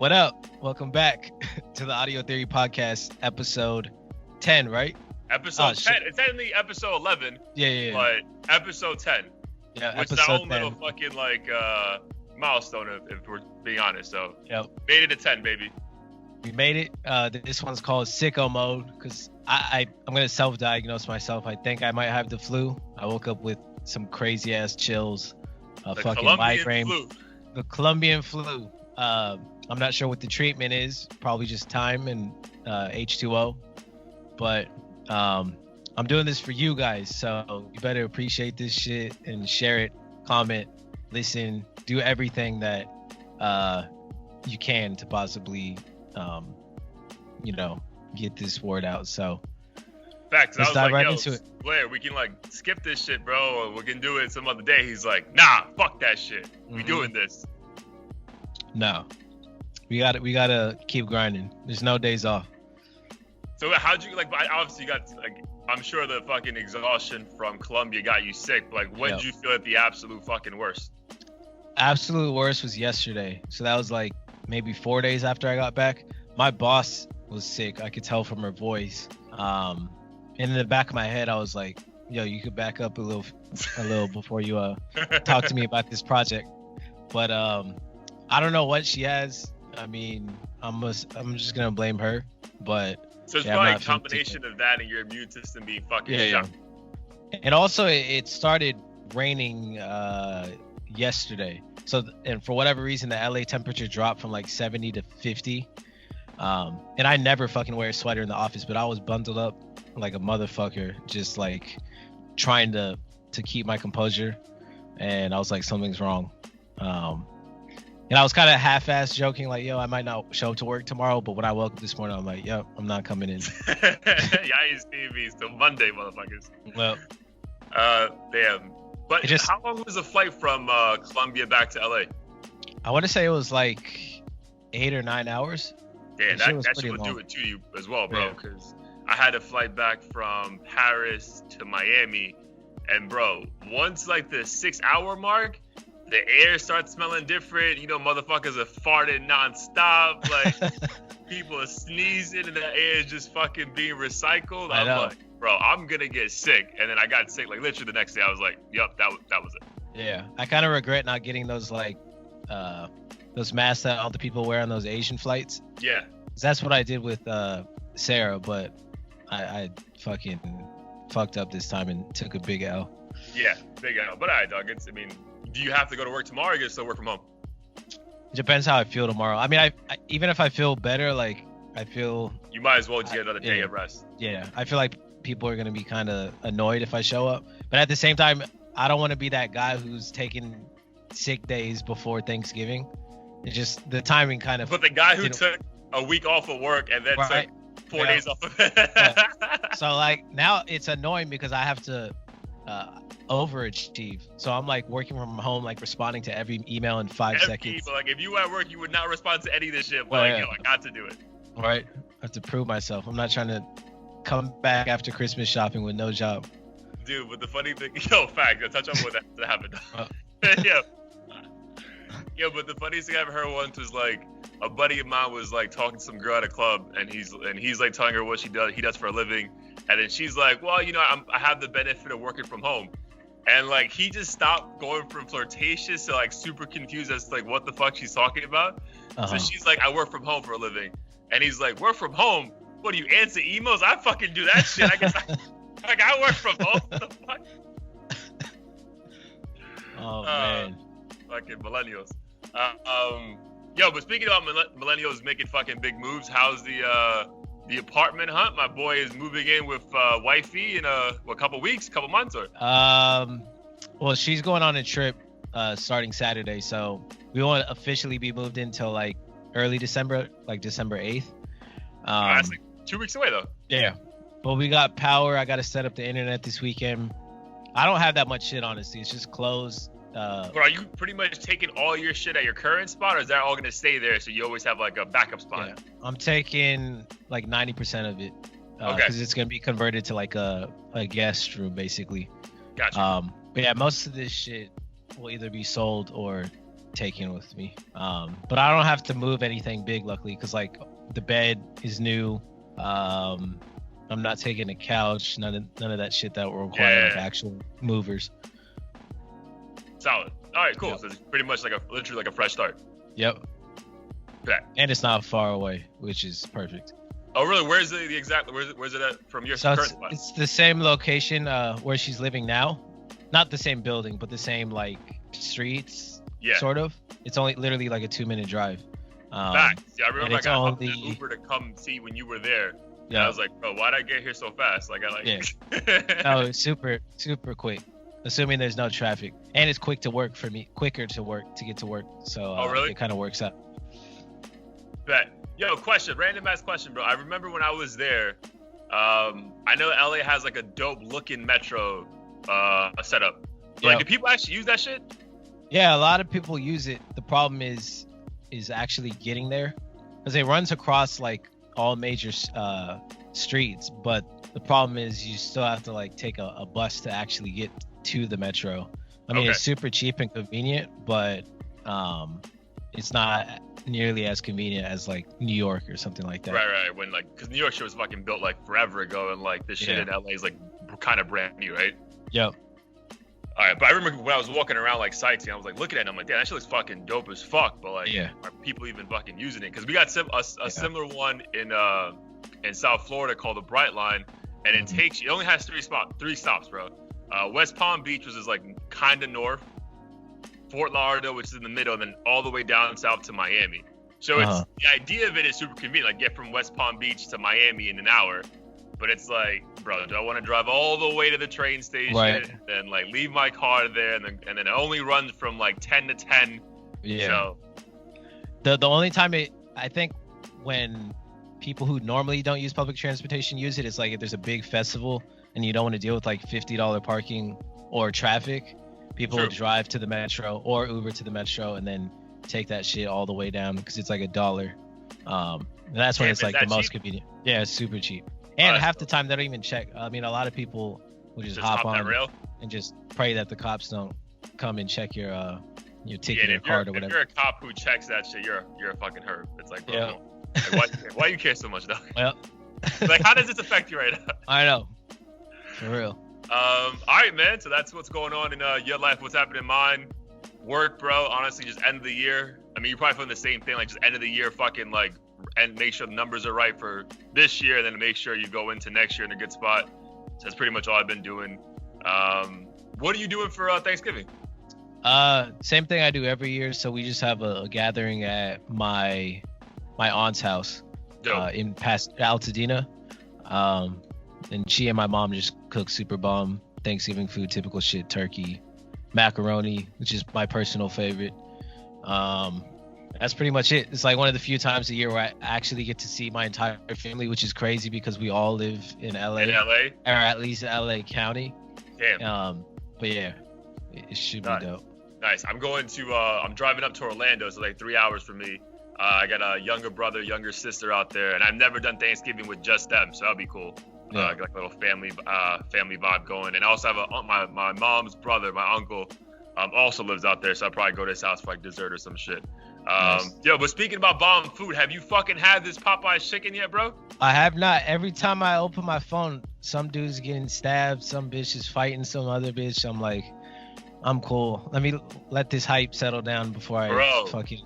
What up? Welcome back to the Audio Theory Podcast, episode 10, right? Episode 10. It's technically episode 11. Yeah. But episode 10. Yeah, which is our own little fucking milestone, if we're being honest. So, made it to 10, baby. We made it. This one's called Sicko mode because I'm gonna self-diagnose myself. I think I might have the flu. I woke up with some crazy ass chills, fucking Colombian migraine, flu. The Colombian flu. I'm not sure what the treatment is. Probably just time and H2O. But I'm doing this for you guys, so you better appreciate this shit and share it, comment, listen, do everything that you can to possibly get this word out. So facts. Let's dive right into it. Blair, we can skip this shit, bro, or we can do it some other day. He's like, nah, fuck that shit. We doing this. No. We gotta keep grinding. There's no days off. So how'd you obviously you got I'm sure the fucking exhaustion from Colombia got you sick, but when did you feel at the absolute fucking worst? Absolute worst was yesterday. So that was maybe 4 days after I got back. My boss was sick. I could tell from her voice. And in the back of my head I was like, yo, you could back up a little before you talk to me about this project. But I don't know what she has. I mean, I'm just gonna blame her, but so it's probably a combination of that and your immune system being fucking shot. And also it started raining yesterday. So and for whatever reason the LA temperature dropped from 70 to 50. And I never fucking wear a sweater in the office, but I was bundled up like a motherfucker, just trying to keep my composure. And I was like, something's wrong. And I was kind of half-assed joking, yo, I might not show up to work tomorrow. But when I woke up this morning, I'm like, yo, I'm not coming in. Yeah, I ain't seeing me till Monday, motherfuckers. Well, damn. But how long was the flight from Colombia back to LA? I want to say it was 8 or 9 hours. Yeah, that shit would do it to you as well, bro. Because I had a flight back from Paris to Miami. And, bro, once the 6-hour mark, the air starts smelling different. Motherfuckers are farting nonstop. People are sneezing and the air is just fucking being recycled. I'm like, bro, I'm gonna get sick. And then I got sick literally the next day. I was like, yup, that was it. Yeah, I kind of regret not getting those those masks that all the people wear on those Asian flights. Yeah, that's what I did with Sarah, but I fucking fucked up this time and took a big L. Yeah, big L. But alright, dog. Do you have to go to work tomorrow or you can still work from home? It depends how I feel tomorrow. I mean, I even if I feel better, I feel... You might as well just get another day of rest. Yeah, I feel like people are going to be kind of annoyed if I show up. But at the same time, I don't want to be that guy who's taking sick days before Thanksgiving. It's just the timing kind of... But the guy who took a week off of work and then took 4 days off of it. So now it's annoying because I have to... overachieve. So I'm working from home, responding to every email in 5 seconds. But if you were at work, you would not respond to any of this shit. But I got to do it. All right. I have to prove myself. I'm not trying to come back after Christmas shopping with no job. Dude, but the funny thing, fact, I'll touch on what that happened. Yeah, but the funniest thing I ever heard once was a buddy of mine was talking to some girl at a club, and he's telling her what he does for a living, and then she's like, well, I have the benefit of working from home. And he just stopped going from flirtatious to super confused as to what the fuck she's talking about. So she's like, I work from home for a living. And he's like, work from home? What do you answer emails? I fucking do that shit. I guess I work from home. What the fuck? Oh man. Fucking millennials. But speaking of millennials making fucking big moves, how's the apartment hunt? My boy is moving in with wifey in a couple months or? Well, she's going on a trip starting Saturday, so we won't officially be moved in till early December, December 8th. That's 2 weeks away though. Yeah, but we got power. I got to set up the internet this weekend. I don't have that much shit, honestly. It's just clothes. But are you pretty much taking all your shit at your current spot, or is that all gonna stay there so you always have a backup spot? Yeah. I'm taking 90% of it okay, because it's gonna be converted to a guest room basically. Gotcha. But yeah, most of this shit will either be sold or taking with me. But I don't have to move anything big, luckily, because like the bed is new. I'm not taking a couch, none of that shit that will require like actual movers. Solid. All right, cool. Yep. So it's pretty much literally like a fresh start. Yep. Okay. And it's not far away, which is perfect. Oh, really? Where's the exact? Where's it at from your current spot? It's the same location where she's living now. Not the same building, but the same like streets. Yeah. Sort of. It's only literally like a 2-minute drive. Facts. Yeah, I remember I hopped in only... an Uber to come see when you were there. Yeah. And I was like, bro, why'd I get here so fast? Like, No, it's super quick. Assuming there's no traffic. And it's quicker to work for me. Quicker to get to work. So really? It kind of works out. Bet. Yo, random ass question, bro. I remember when I was there, I know LA has like a dope looking metro setup. But, like, do people actually use that shit? Yeah, a lot of people use it. The problem is actually getting there, because it runs across like all major streets, but the problem is you still have to like take a bus to actually get to the metro. I mean, It's super cheap and convenient, but it's not nearly as convenient as like New York or something like that. Right. When like, because New York shit was fucking built like forever ago, and like this shit in LA is like kind of brand new, right? Yep. All right, but I remember when I was walking around like sightseeing, I was like looking at it, I'm like, damn, that shit looks fucking dope as fuck. But like, are people even fucking using it? Because we got a similar one in South Florida called the Bright Line, and it only has three stops, bro. West Palm Beach, which is like kind of north, Fort Lauderdale, which is in the middle, and then all the way down south to Miami. So it's the idea of it is super convenient, like get from West Palm Beach to Miami in an hour. But it's like, bro, do I want to drive all the way to the train station and like leave my car there, and then it only runs from like 10 to 10? Yeah. So the only time I think when people who normally don't use public transportation use it, it's like if there's a big festival and you don't want to deal with like $50 parking or traffic, people will drive to the metro or Uber to the metro and then take that shit all the way down because it's like $1. And that's when it's like the most convenient. Yeah, it's super cheap. And half the time they don't even check. I mean, a lot of people will just hop on that rail and just pray that the cops don't come and check your ticket or card or whatever. If you're a cop who checks that shit, you're a fucking herb. It's like, bro, like, why you care so much, dog? Well, like, how does this affect you right now? I know, for real. All right, man. So that's what's going on in your life. What's happening in mine? Work, bro. Honestly, just end of the year. I mean, you're probably feeling the same thing. Like, just end of the year, fucking like, and make sure the numbers are right for this year, and then make sure you go into next year in a good spot. So that's pretty much all I've been doing. What are you doing for Thanksgiving? Same thing I do every year. So we just have a gathering at my aunt's house in past Altadena. And she and my mom just cook super bomb Thanksgiving food, typical shit, turkey, macaroni, which is my personal favorite. That's pretty much it. It's like one of the few times a year where I actually get to see my entire family, which is crazy because we all live in LA. Or at least LA County. Damn. But yeah, it should be dope. Nice. I'm driving up to Orlando, so like 3 hours from me. I got a younger brother, younger sister out there, and I've never done Thanksgiving with just them, so that'll be cool. Like a little family vibe going. And I also have my mom's brother, my uncle, also lives out there, so I'll probably go to his house for like dessert or some shit. Nice. Yo, but speaking about bomb food, have you fucking had this Popeye's chicken yet, bro? I have not. Every time I open my phone, some dude's getting stabbed, some bitch is fighting some other bitch. I'm like, I'm cool. Let this hype settle down before I fucking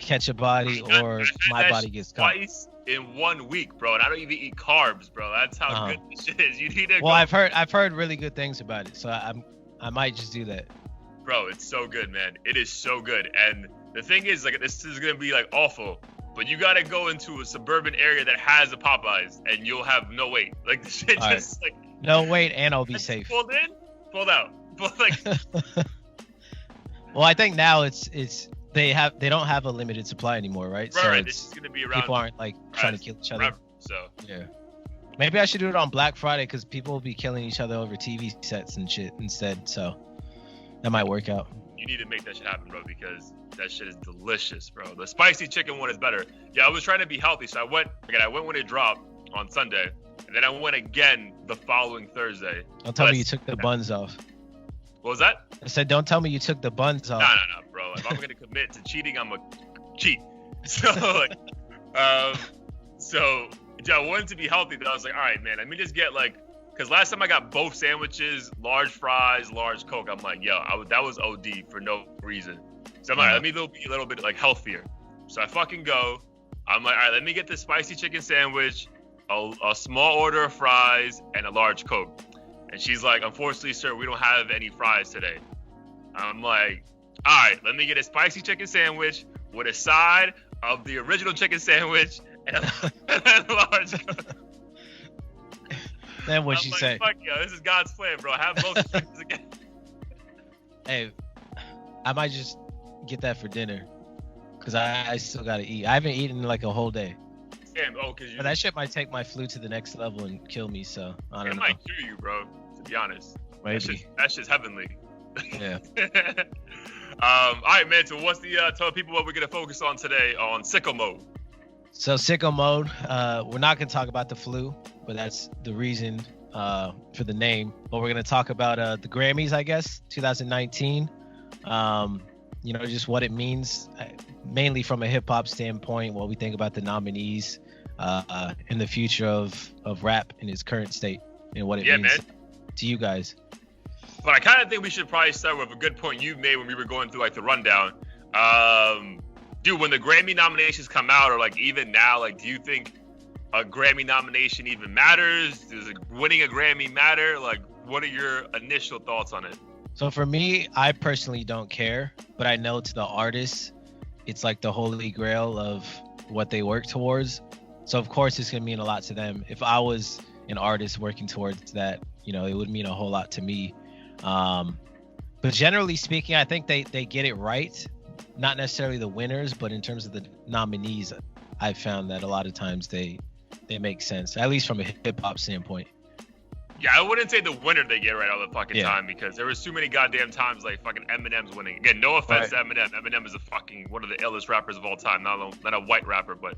catch a body or my body gets caught. Twice in 1 week, bro, and I don't even eat carbs, bro. That's how good this shit is. You need to. Well, I've heard really good things about it, so I might just do that. Bro, it's so good, man. It is so good, and the thing is, like, this is gonna be like awful, but you gotta go into a suburban area that has a Popeyes, and you'll have no wait. Like, the shit just like no wait, and I'll be safe. Pulled in, pulled out. But like, well, I think now it's they don't have a limited supply anymore, right? Right. This is gonna be around. People aren't like trying to kill each other. So yeah, maybe I should do it on Black Friday because people will be killing each other over TV sets and shit instead. So that might work out. You need to make that shit happen, bro, because that shit is delicious, bro. The spicy chicken one is better. Yeah, I was trying to be healthy, so I went when it dropped on Sunday, and then I went again the following Thursday. Don't tell me you took the buns off. What was that? I said, don't tell me you took the buns off. No, bro. If I'm gonna commit to cheating, I'm gonna cheat. So like, so yeah, I wanted to be healthy, but I was like, all right, man, let me just get like, because last time I got both sandwiches, large fries, large Coke. I'm like, yo, that was OD for no reason. So I'm like, let me be a little bit like healthier. So I fucking go. I'm like, all right, let me get this spicy chicken sandwich, a small order of fries, and a large Coke. And she's like, unfortunately, sir, we don't have any fries today. I'm like, all right, let me get a spicy chicken sandwich with a side of the original chicken sandwich and a large Coke. Then what'd she like, say? Fuck yo, this is God's plan, bro. Have both chickens again. Hey, I might just get that for dinner. Because I still got to eat. I haven't eaten in like a whole day. Damn, but that shit might take my flu to the next level and kill me, so I don't know. It might cure you, bro, to be honest. Maybe. That's just heavenly. Yeah. All right, man, so what's tell people what we're going to focus on today on Sicko Mode. So Sicko Mode, we're not going to talk about the flu, but that's the reason for the name. But we're going to talk about the Grammys, I guess, 2019. You know, just what it means, mainly from a hip hop standpoint, what we think about the nominees in the future of rap in its current state and what it means to you guys. But I kind of think we should probably start with a good point you made when we were going through like the rundown. Dude, when the Grammy nominations come out, or like even now, like, do you think a Grammy nomination even matters? Does winning a Grammy matter? Like, what are your initial thoughts on it? So for me, I personally don't care, but I know to the artists, it's like the holy grail of what they work towards. So of course it's gonna mean a lot to them. If I was an artist working towards that, you know, it would mean a whole lot to me. But generally speaking, I think they get it right. Not necessarily the winners, but in terms of the nominees, I've found that a lot of times they make sense, at least from a hip hop standpoint. Yeah, I wouldn't say the winner they get right all the fucking time, because there was too many goddamn times like fucking Eminem's winning. Again, no offense to Eminem. Eminem is one of the illest rappers of all time. Not a white rapper, but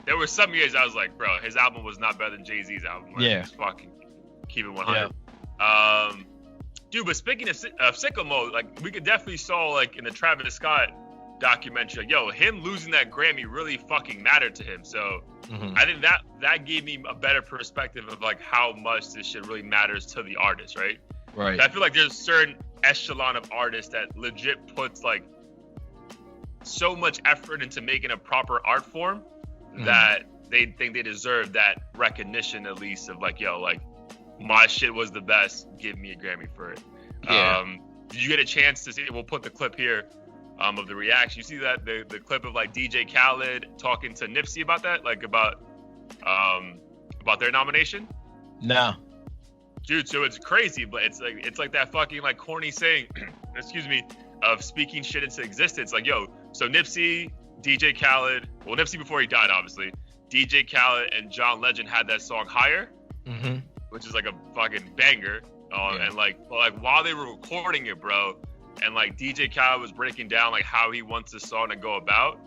there were some years I was like, bro, his album was not better than Jay-Z's album. Like, just fucking keep it 100. Yeah. Dude, but speaking of Sicko Mode, like, we could definitely saw like in the Travis Scott documentary, like, yo, him losing that Grammy really fucking mattered to him. So I think that gave me a better perspective of like how much this shit really matters to the artist, right? Right. I feel like there's a certain echelon of artists that legit puts like so much effort into making a proper art form that they think they deserve that recognition, at least, of like, yo, like, my shit was the best, give me a Grammy for it. Did you get a chance to see, we'll put the clip here of the reaction. You see that the clip of like DJ Khaled talking to Nipsey about that, like about their nomination? No. Dude, so it's crazy, but it's like that fucking like corny saying, excuse me, of speaking shit into existence. Like, yo, so Nipsey, DJ Khaled, well, Nipsey before he died, obviously, DJ Khaled and John Legend had that song Higher, which is like a fucking banger. And like while they were recording it, bro, and like DJ Khaled was breaking down like how he wants the song to go about,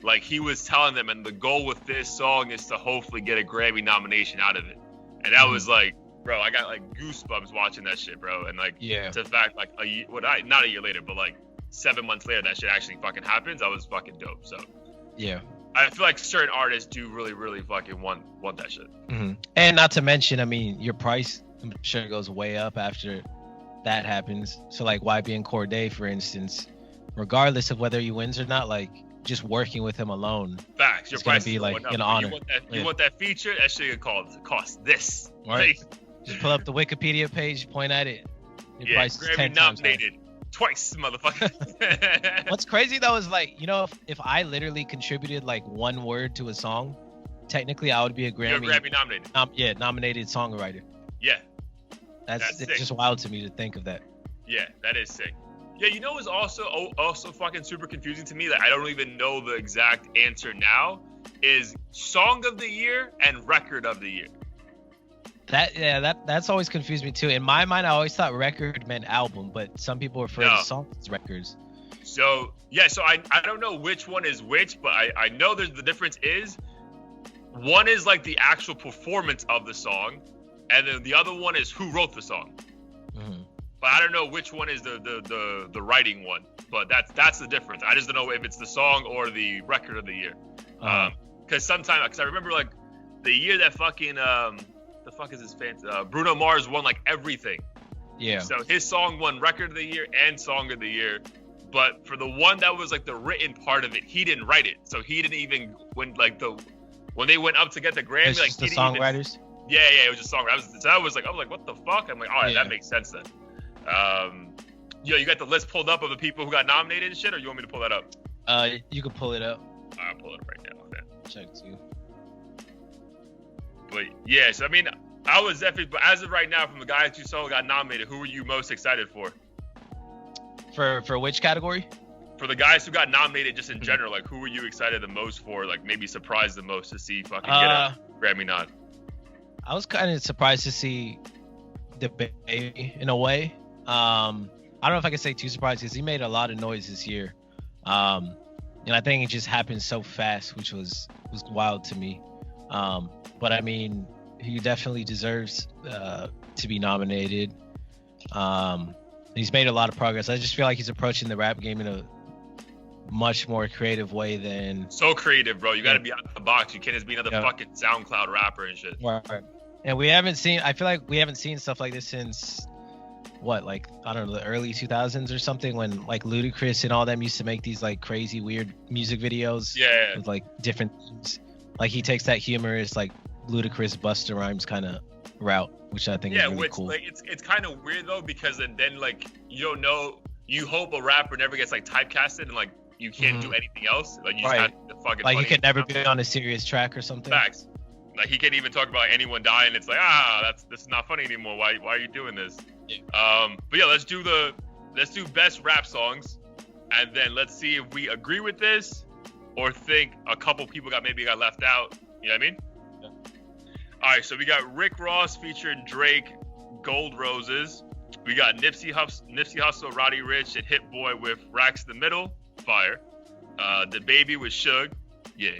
like he was telling them, and the goal with this song is to hopefully get a Grammy nomination out of it. And that was like, bro, I got like goosebumps watching that shit, bro. And like, to the fact, like not a year later, but like 7 months later, that shit actually fucking happens. That was fucking dope. So I feel like certain artists do really, really fucking want that shit. And not to mention, I mean, your price, I'm sure, goes way up after that happens. So like YBN Cordae, for instance, regardless of whether he wins or not, like just working with him alone, facts, your it's price gonna be like an honor. You want that feature? That shit cost this. Right. Just pull up the Wikipedia page, point at it. Your price is 10 times nominated twice, motherfucker. What's crazy though is like, you know, if I literally contributed like one word to a song, technically I would be a Grammy. You're Grammy nominated. Nominated songwriter. Yeah. That's it's just wild to me to think of that. Yeah, that is sick. Yeah, you know what's also fucking super confusing to me that I don't even know the exact answer now is Song of the Year and Record of the Year. That's always confused me too. In my mind, I always thought record meant album, but some people refer to songs as records. So I don't know which one is which, but I know the difference is one is like the actual performance of the song, and then the other one is who wrote the song. but I don't know which one is the writing one. But that's the difference. I just don't know if it's the song or the record of the year. Because sometimes, because I remember like the year that fucking the fuck is his fancy Bruno Mars won like everything. Yeah. So his song won record of the year and song of the year. But for the one that was like the written part of it, he didn't write it. So he didn't even when they went up to get the Grammy, It's like just the he didn't even, songwriters. yeah, it was just songwriters. I was like, what the fuck? I'm like, all right, Yeah. that makes sense then. You got the list pulled up of the people who got nominated and shit, or you want me to pull that up? You can pull it up. I'll pull it up right now. Okay. Check too. But yeah, so I mean, I was definitely, but as of right now, from the guys you saw who got nominated, who were you most excited for? For which category? For the guys who got nominated, just in general, like who were you excited the most for? Like maybe surprised the most to see fucking get a Grammy nod? I was kind of surprised to see the Baby in a way. I don't know if I can say too surprised because he made a lot of noise this year. And I think it just happened so fast, which was wild to me. But I mean, he definitely deserves to be nominated. He's made a lot of progress. I just feel like he's approaching the rap game in a much more creative way than. So creative, bro. You got to be out of the box. You can't just be another fucking SoundCloud rapper and shit. Right. And we haven't seen. I feel like we haven't seen stuff like this since what, like I don't know, the early 2000s or something, when like Ludacris and all them used to make these like crazy weird music videos. Yeah. With like different things. Like he takes that humorous like Ludacris Busta Rhymes kind of route, which I think is really cool. Like it's kind of weird though, because then like you don't know, you hope a rapper never gets like typecasted and like you can't do anything else. Like you just have to fucking like he could never be be on a serious track or something. Facts. Like he can't even talk about anyone dying. It's like this is not funny anymore. Why are you doing this? Yeah. But yeah, let's do best rap songs, and then let's see if we agree with this or think a couple people got left out. You know what I mean? Yeah. All right, so we got Rick Ross featuring Drake, Gold Roses. We got Nipsey Hussle, Roddy Ricch, and Hit Boy with Racks in the Middle, fire. The Baby with Suge, yeah.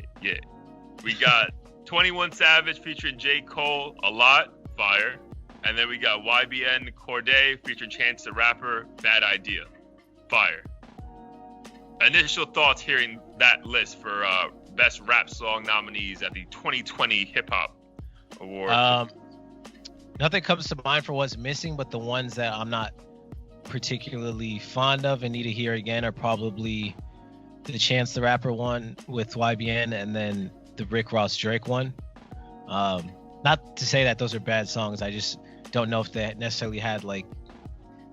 We got 21 Savage featuring J. Cole, A Lot, fire. And then we got YBN Cordae featuring Chance the Rapper, Bad Idea, fire. Initial thoughts hearing that list for best rap song nominees at the 2020 Hip Hop Awards. Nothing comes to mind for what's missing, but the ones that I'm not particularly fond of and need to hear again are probably the Chance the Rapper one with YBN and then the Rick Ross Drake one. Not to say that those are bad songs, I just don't know if they necessarily had like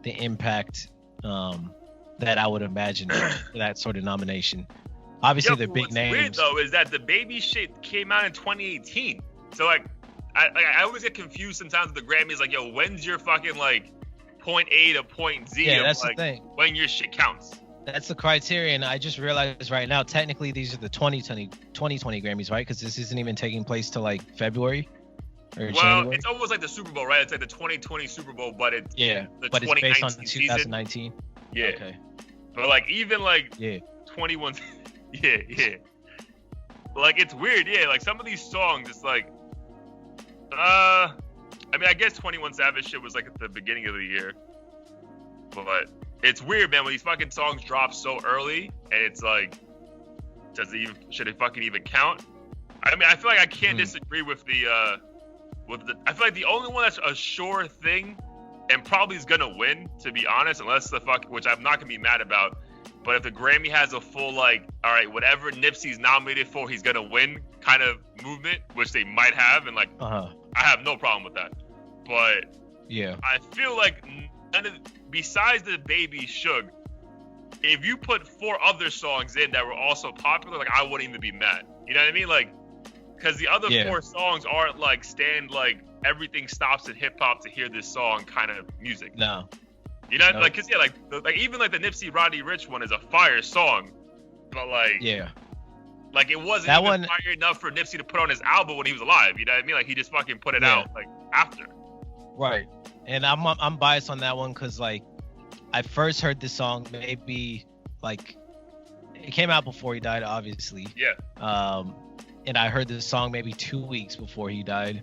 the impact that I would imagine for that sort of nomination. Obviously, they're big names. What's weird though is that the Baby shit came out in 2018. So like, I always get confused sometimes with the Grammys. Like, yo, when's your fucking like point A to point Z? Yeah, that's like, the thing. When your shit counts. That's the criterion. I just realized right now, technically, these are the 2020 Grammys, right? Because this isn't even taking place till like February or January. It's almost like the Super Bowl, right? It's like the 2020 Super Bowl, but it's but it's based on the 2019. Season. Yeah. Okay. But like even like 21, yeah. Like it's weird, Like some of these songs, it's like, I mean, I guess 21 Savage shit was like at the beginning of the year, but it's weird, man, when these fucking songs drop so early and it's like, should it fucking even count? I mean, I feel like I can't disagree with I feel like the only one that's a sure thing and probably is gonna win, to be honest, unless which I'm not gonna be mad about. But if the Grammy has a full like, all right, whatever Nipsey's nominated for, he's gonna win kind of movement, which they might have, and like, I have no problem with that. But I feel like besides the Baby Suge, if you put 4 other songs in that were also popular, like I wouldn't even be mad. You know what I mean? Like, because the other 4 songs aren't like everything stops at hip hop to hear this song kind of music. No. You know, like, cause like even like the Nipsey Roddy Ricch one is a fire song, but like, like it wasn't that even one, fire enough for Nipsey to put on his album when he was alive. You know what I mean? Like he just fucking put it out like after. Right. And I'm biased on that one because like I first heard this song maybe like it came out before he died, obviously. Yeah. And I heard this song maybe 2 weeks before he died,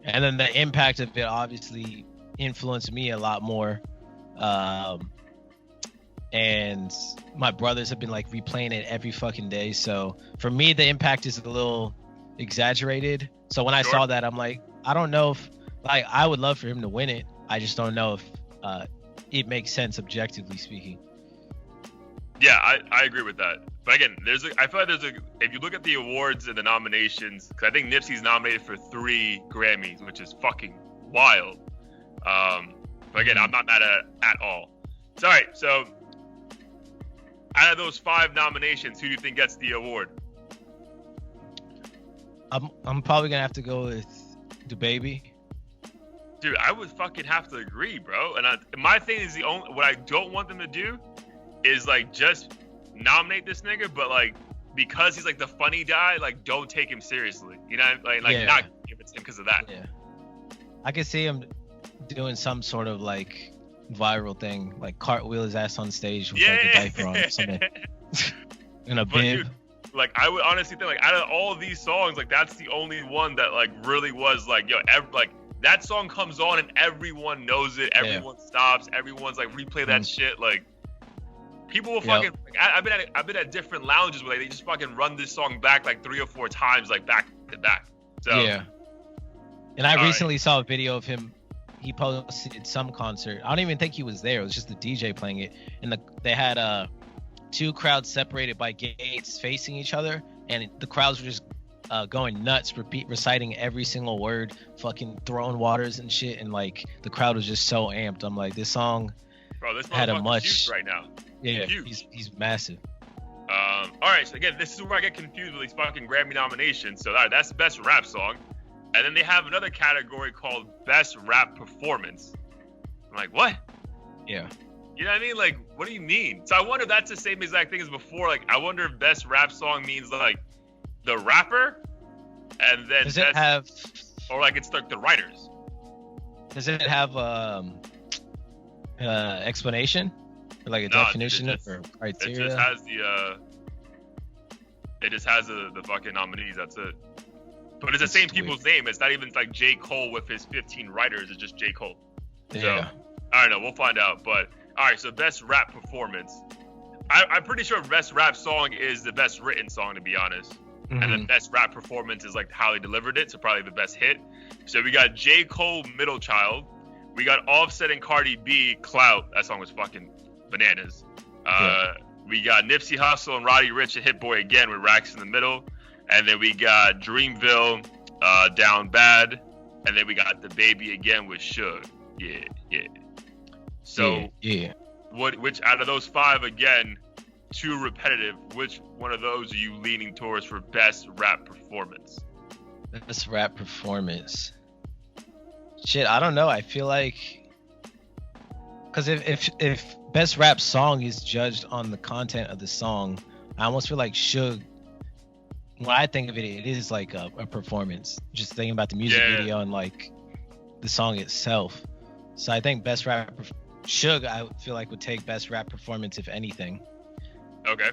and then the impact of it obviously influenced me a lot more. And my brothers have been like replaying it every fucking day. So for me, the impact is a little exaggerated. So when I saw that, I'm like, I don't know if, like, I would love for him to win it. I just don't know if it makes sense objectively speaking. Yeah, I agree with that. But again, I feel like if you look at the awards and the nominations, because I think Nipsey's nominated for 3 Grammys, which is fucking wild. But again, I'm not mad at all. So, all right, so out of those 5 nominations, who do you think gets the award? I'm probably gonna have to go with DaBaby. Dude, I would fucking have to agree, bro. And my thing is what I don't want them to do is like just nominate this nigga, but like because he's like the funny guy, like don't take him seriously. You know, like not give it to him because of that. Yeah, I could see him doing some sort of like viral thing, like cartwheel his ass on stage with like a diaper on or something. In a bib. Dude, like I would honestly think like out of all of these songs, like that's the only one that like really was like, yo, like that song comes on and everyone knows it, everyone stops, everyone's like replay that shit. Like people will fucking like, I've been at different lounges where like, they just fucking run this song back like 3 or 4 times, like back to back. So yeah. And I recently saw a video of him. He posted some concert. I don't even think he was there. It was just the DJ playing it. And they had 2 crowds separated by gates facing each other, and the crowds were just going nuts, reciting every single word, fucking throwing waters and shit. And like the crowd was just so amped. I'm like, this song, bro, this had a much huge right now. Yeah, he's massive. All right, so again, this is where I get confused with these fucking Grammy nominations. So that's the best rap song. And then they have another category called Best Rap Performance. I'm like, what? Yeah. You know what I mean? Like, what do you mean? So I wonder if that's the same exact thing as before. Like, I wonder if Best Rap Song means like the rapper, and then does it have, or like it's like the writers. Does it have explanation, or like a definition or criteria? It just has the fucking nominees. That's it. But it's the same people's name. It's not even like J. Cole with his 15 writers. It's just J. Cole. Yeah. So, I don't know. We'll find out. But all right. So best rap performance. I'm pretty sure best rap song is the best written song, to be honest. Mm-hmm. And then best rap performance is like how they delivered it. So probably the best hit. So we got J. Cole, Middle Child. We got Offset and Cardi B, Clout. That song was fucking bananas. We got Nipsey Hussle and Roddy Ricch and Hit Boy again with Racks in the Middle. And then we got Dreamville, Down Bad. And then we got DaBaby again with Suge. Yeah. So, which out of those 5, again, too repetitive, which one of those are you leaning towards for best rap performance? Best rap performance. Shit, I don't know. I feel like, because if best rap song is judged on the content of the song, I almost feel like Suge, when I think of it, it is like a performance. Just thinking about the music video and like the song itself. So I think best rap Suge, I feel like would take best rap performance if anything. Okay.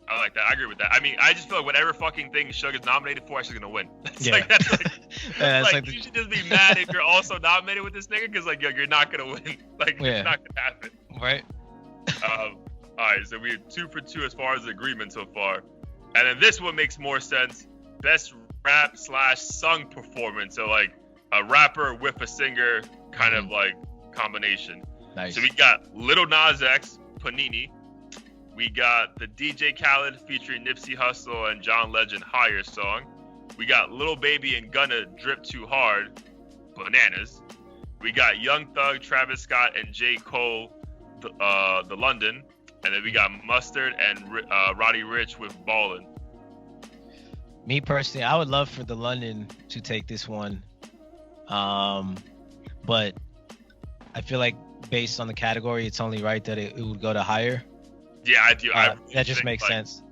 I like that. I agree with that. I mean, I just feel like whatever fucking thing Suge is nominated for, actually gonna win. That's like you should just be mad if you're also nominated with this nigga, because like you're not gonna win. Like it's not gonna happen. Right. All right, so we have 2 for 2 as far as the agreement so far. And then this one makes more sense. Best rap / sung performance. So like a rapper with a singer kind of like combination. Nice. So we got Lil Nas X, Panini. We got the DJ Khaled featuring Nipsey Hussle and John Legend, Higher song. We got Lil Baby and Gunna, Drip Too Hard, bananas. We got Young Thug, Travis Scott, and J. Cole, the London. And then we got Mustard and Roddy Ricch with Ballin'. Me personally, I would love for the London to take this one. But I feel like based on the category, it's only right that it would go to Higher. Yeah, I do. That just makes sense.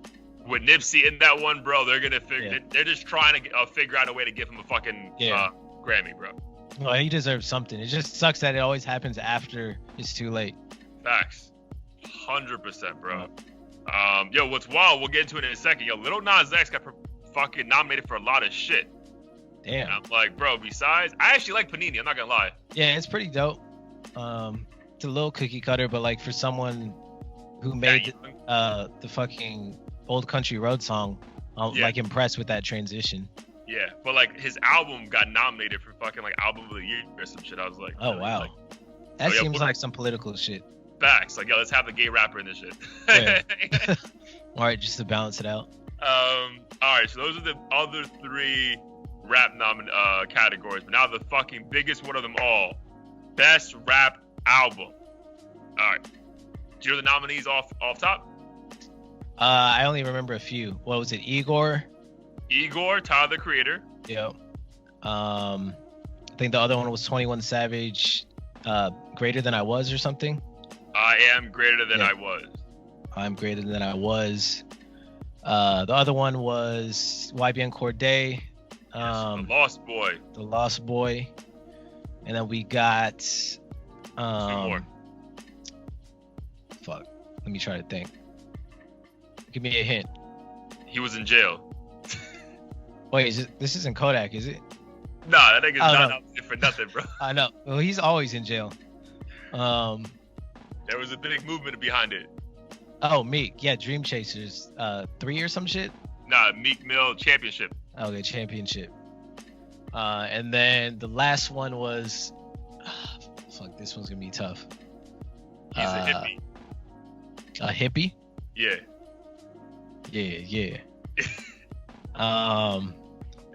With Nipsey in that one, bro, they're gonna figure. They're just trying to figure out a way to give him a fucking Grammy, bro. Well, he deserves something. It just sucks that it always happens after it's too late. Facts. 100%, bro. Yo, what's wild? We'll get into it in a second. Yo, Lil Nas X got fucking nominated for a lot of shit. Damn. And I'm like, bro. Besides, I actually like Panini. I'm not gonna lie. Yeah, it's pretty dope. it's a little cookie cutter, but like for someone who made the fucking Old Country Road song, I'm like impressed with that transition. Yeah, but like his album got nominated for fucking like album of the year or some shit. I was like, oh wow, like, that seems like some political shit. Facts, like yo, let's have a gay rapper in this shit. Yeah. All right, just to balance it out. All right, so those are the other 3 rap categories, but now the fucking biggest one of them all, best rap album. All right, do you know the nominees off top? I only remember a few. What was it? Igor, Tyler the Creator. Yep. I think the other one was 21 Savage, Greater Than I Was or something. I Am Greater Than I Was. I'm Greater Than I Was. The other one was YBN Cordae. The Lost Boy. The Lost Boy. And then we got 2 more. Fuck. Let me try to think. Give me a hint. He was in jail. Wait, this isn't Kodak, is it? Nah, that nigga's not out there for nothing, bro. I know. Well, he's always in jail. There was a big movement behind it. Oh, Meek. Yeah, Dream Chasers. 3 or some shit? Nah, Meek Mill Championship. Okay, Championship. And then the last one was... fuck, this one's gonna be tough. He's a hippie. A hippie? Yeah. Yeah.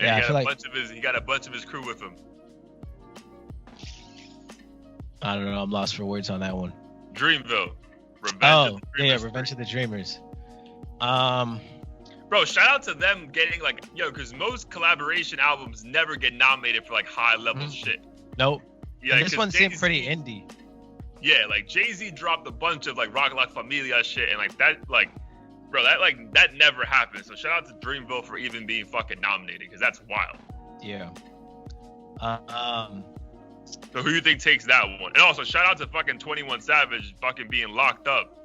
Yeah, I feel like he got a bunch of his crew with him. I don't know. I'm lost for words on that one. Dreamville. Revenge of the Dreamers. Bro, shout out to them getting like, because most collaboration albums never get nominated for like high level shit. Nope. Yeah, this one seemed pretty indie. Yeah, like Jay-Z dropped a bunch of like Rock La Familia shit, and like that, like, bro, that never happened. So shout out to Dreamville for even being fucking nominated, because that's wild. Yeah. So who do you think takes that one? And also shout out to fucking 21 Savage fucking being locked up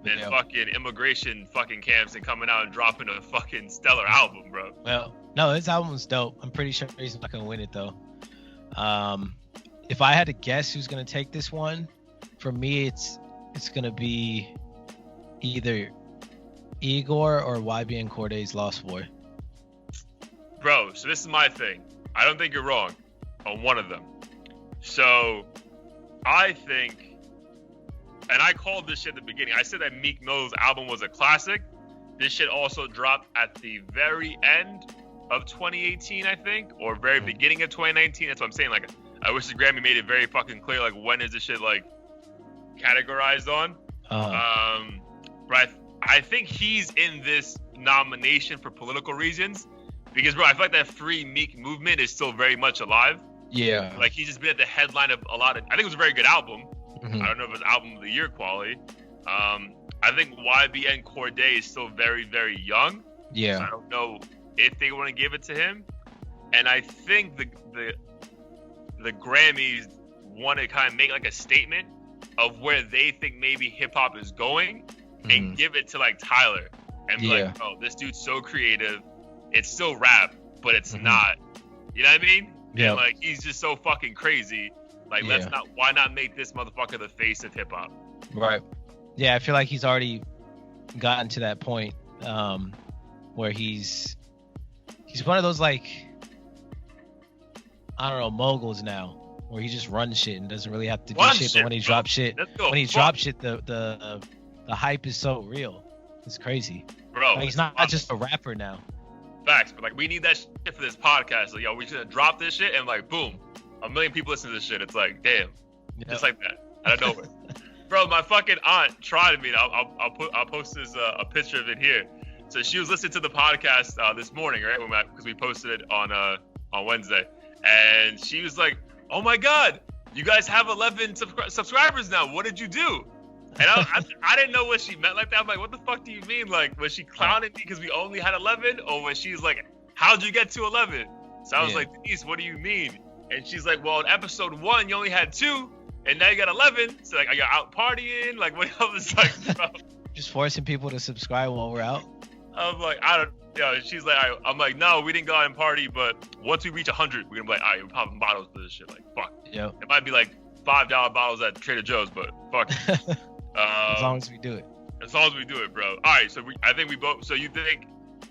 in fucking immigration fucking camps and coming out and dropping a fucking stellar album, bro. Well, no, his album's dope. I'm pretty sure he's not gonna win it though. If I had to guess who's gonna take this one, for me it's gonna be either Igor or YBN Cordae's Lost Boy. Bro, so this is my thing. I don't think you're wrong on one of them. So I think, and I called this shit at the beginning, I said that Meek Mill's album was a classic. This shit also dropped at the very end of 2018, I think, or very beginning of 2019. That's what I'm saying. Like, I wish the Grammy made it very fucking clear, like, when is this shit, like, categorized on. But I think he's in this nomination for political reasons because, bro, I feel like that Free Meek movement is still very much alive. Yeah. Like, he's just been at the headline of a lot of, I think it was a very good album. Mm-hmm. I don't know if it's album of the year quality. I think YBN Cordae is still very, very young. Yeah. So I don't know if they want to give it to him. And I think the Grammys want to kind of make like a statement of where they think maybe hip hop is going and give it to like Tyler and be like, oh, this dude's so creative. It's still rap, but it's not. You know what I mean? Yeah. And like he's just so fucking crazy. Like why not make this motherfucker the face of hip hop? Right. Yeah, I feel like he's already gotten to that point where he's one of those like, I don't know, moguls now, where he just runs shit and doesn't really have to do shit. But when he drops shit, the hype is so real. It's crazy. Bro, like, he's not just a rapper now. Facts, but like we need that shit for this podcast. Like, yo, we should drop this shit and like boom, 1 million people listen to this shit. It's like, damn, just like that, out of nowhere. Bro, my fucking aunt tried me. I'll post this a picture of it here. So she was listening to the podcast this morning, right? Because we posted it on Wednesday, and she was like, "Oh my God, you guys have 11 subscribers now. What did you do?" And I didn't know what she meant like that. I'm like, "What the fuck do you mean? Like, was she clowning me because we only had 11, or was she's like, how'd you get to 11?" So I was like, "Denise, what do you mean?" And she's like, "Well, in episode 1, you only had 2. And now you got 11, so like, are you out partying? Like, what else? Like, bro. Just forcing people to subscribe while we're out. I'm like, I don't. Yeah, she's like, I'm like, no, we didn't go out and party, but once we reach 100, we're gonna be like, all right, we're popping bottles for this shit. Like, fuck. Yeah. It might be like $5 bottles at Trader Joe's, but fuck it. As long as we do it. As long as we do it, bro. All right, so I think we both. So you think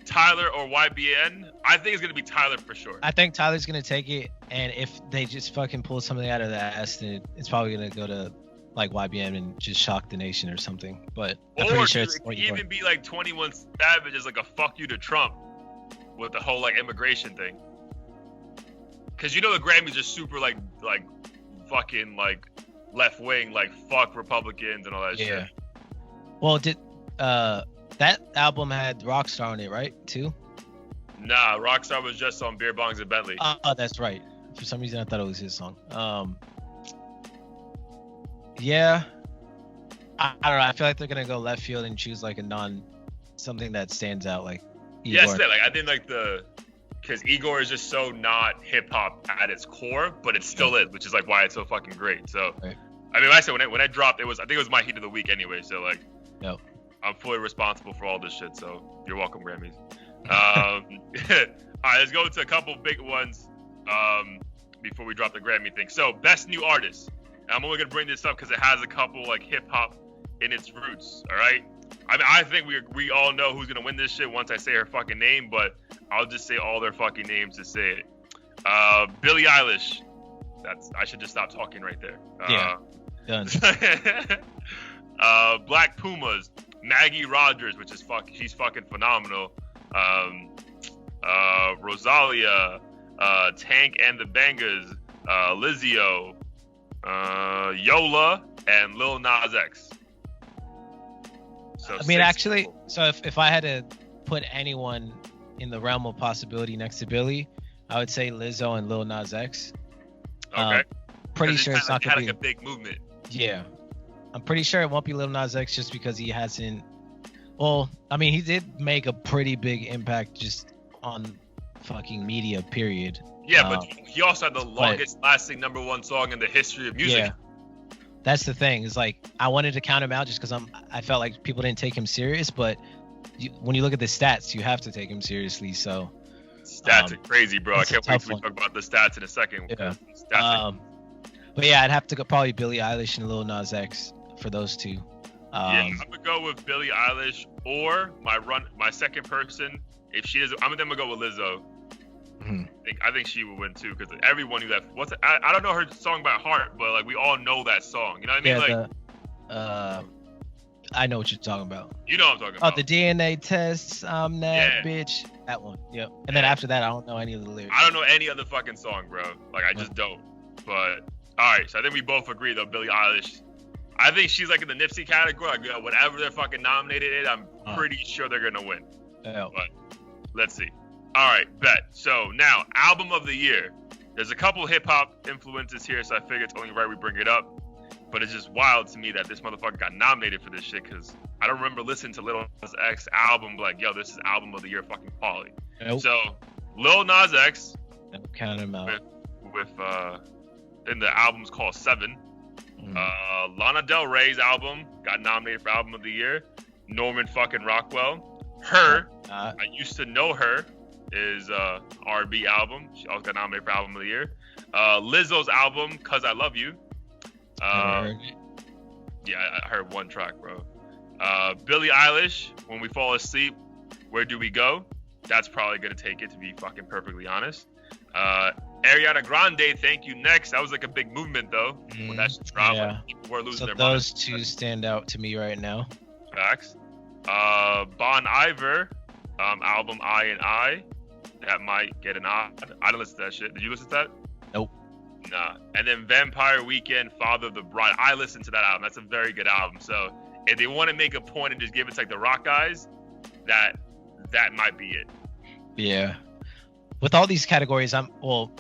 Tyler or YBN? I think it's gonna be Tyler for sure. I think Tyler's gonna take it, and if they just fucking pull something out of the ass, then it's probably gonna go to like YBN and just shock the nation or something. But I'm pretty sure it's it could even be like 21 Savage as like a fuck you to Trump with the whole like immigration thing. Cause you know the Grammys are super like fucking like left wing, like fuck Republicans and all that shit. Yeah. Well, did that album had Rockstar on it, right? Too? Nah, Rockstar was just on Beer Bongs and Bentley. Oh, that's right. For some reason, I thought it was his song. Yeah. I don't know. I feel like they're gonna go left field and choose like something that stands out, like Igor. Yes, like I think like because Igor is just so not hip hop at its core, but it still is, which is like why it's so fucking great. So, right. I mean, like I said when I dropped, I think it was my heat of the week anyway. So like, yep. I'm fully responsible for all this shit. So you're welcome, Grammys. All right, let's go to a couple big ones before we drop the Grammy thing. So best new artist. And I'm only gonna bring this up because it has a couple like hip hop in its roots. All right. I mean, I think we all know who's gonna win this shit once I say her fucking name, but I'll just say all their fucking names to say it. Billie Eilish. I should just stop talking right there. Yeah. Done. Black Pumas. Maggie Rogers, which is she's fucking phenomenal. Rosalia. Tank and the Bangers. Lizzo. Yola and Lil Nas X. So I mean, actually, so if I had to put anyone in the realm of possibility next to Billie, I would say Lizzo and Lil Nas X. Okay. Pretty sure it's not gonna be like a big movement. Yeah, I'm pretty sure it won't be Lil Nas X just because he hasn't. Well, I mean, he did make a pretty big impact just on fucking media. Period. Yeah, but he also had the longest lasting #1 song in the history of music. Yeah. That's the thing. Is like I wanted to count him out just because I felt like people didn't take him serious, but when you look at the stats, you have to take him seriously. So stats are crazy, bro. I can't wait till we talk about the stats in a second. Yeah. But yeah, I'd have to go probably Billie Eilish and Lil Nas X for those two. I'm gonna go with Billie Eilish or my second person. If she is, I'm gonna go with Lizzo. Mm-hmm. I think she would win too because everyone knew that. I don't know her song by heart, but like we all know that song. You know what I mean? Yeah, I know what you're talking about. You know what I'm talking about. Oh, the DNA tests. I'm that bitch. That one. Yep. And then after that, I don't know any of the lyrics. I don't know any other fucking song, bro. Like I just don't. But all right, so I think we both agree though. Billie Eilish. I think she's like in the Nipsey category. Like whatever they're fucking nominated in, I'm pretty sure they're gonna win. Yeah. But let's see. All right, bet. So now, album of the year. There's a couple hip hop influences here, so I figure it's only right we bring it up. But it's just wild to me that this motherfucker got nominated for this shit because I don't remember listening to Lil Nas X album like, yo, this is album of the year fucking quality. Nope. So Lil Nas X. Count him out. With then the album's called 7. Lana Del Rey's album got nominated for album of the year. Norman fucking Rockwell. Her. I used to know her. Is R&B album. She also got nominated for album of the year. Lizzo's album, Cause I Love You. Yeah, I heard one track, bro. Billie Eilish, When We Fall Asleep, Where Do We Go? That's probably gonna take it, to be fucking perfectly honest. Ariana Grande, Thank You Next. That was like a big movement though. When that shit dropped, yeah. People were losing so their those minds. two stand out to me right now. Facts. Bon Iver, album I and I. That might get an odd. I didn't listen to that shit. Did you listen to that? Nope. Nah. And then Vampire Weekend, Father of the Bride. I listened to that album. That's a very good album. So if they want to make a point and just give it to like the rock guys, that might be it. Yeah. With all these categories,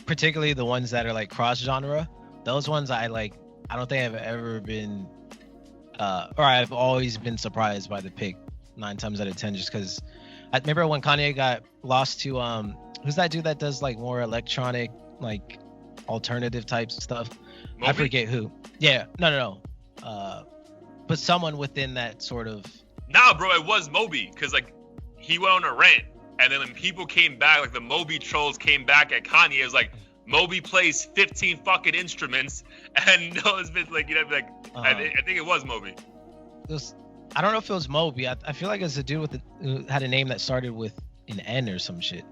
particularly the ones that are like cross genre, those ones I don't think I've ever been, or I've always been surprised by the pick 9 times out of 10, just because I remember when Kanye got lost to who's that dude that does like more electronic, like alternative type stuff? Moby? I forget who. Yeah, no. But someone within that sort of. Nah, bro, it was Moby, because like he went on a rant, and then when people came back, like the Moby trolls came back at Kanye. It was like, Moby plays 15 fucking instruments, and Noah's been like, like I think it was Moby. I don't know if it was Moby. I feel like it's a dude who had a name that started with an N or some shit.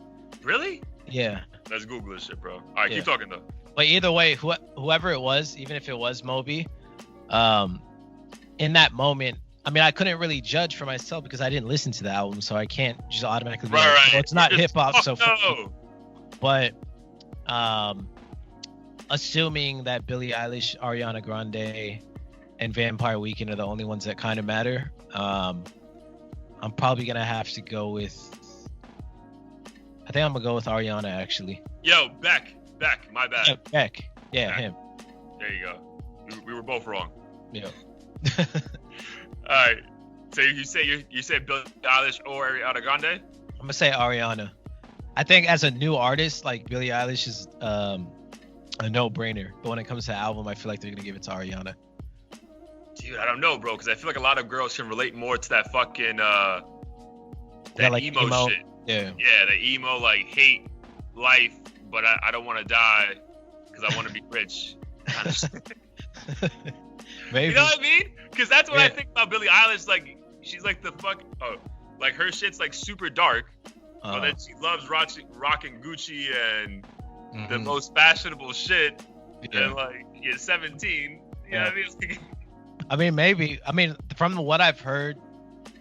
Really? Yeah. Let's Google this shit, bro. All right, keep talking though. But either way, whoever it was, even if it was Moby, in that moment, I mean, I couldn't really judge for myself because I didn't listen to the album, so I can't just automatically be right. Well, it's not hip hop, so. No. But assuming that Billie Eilish, Ariana Grande, and Vampire Weekend are the only ones that kind of matter, I'm probably gonna have to go with. I think I'm gonna go with Ariana actually. Yo, Beck, my bad. Yeah, Beck, him. There you go. We were both wrong. Yeah. All right. So you say Billie Eilish or Ariana Grande? I'm gonna say Ariana. I think as a new artist, like Billie Eilish is a no-brainer, but when it comes to the album, I feel like they're gonna give it to Ariana. Dude, I don't know, bro, because I feel like a lot of girls can relate more to that fucking like emo shit. Yeah, the emo, like, hate life, but I don't want to die because I want to be rich. Kind of maybe. You know what I mean? Because that's what I think about Billie Eilish. Like, she's like the like her shit's like super dark, but then she loves rocking Gucci and the most fashionable shit. Yeah. And like, you're 17. You know what I mean? I mean, maybe. I mean, from what I've heard,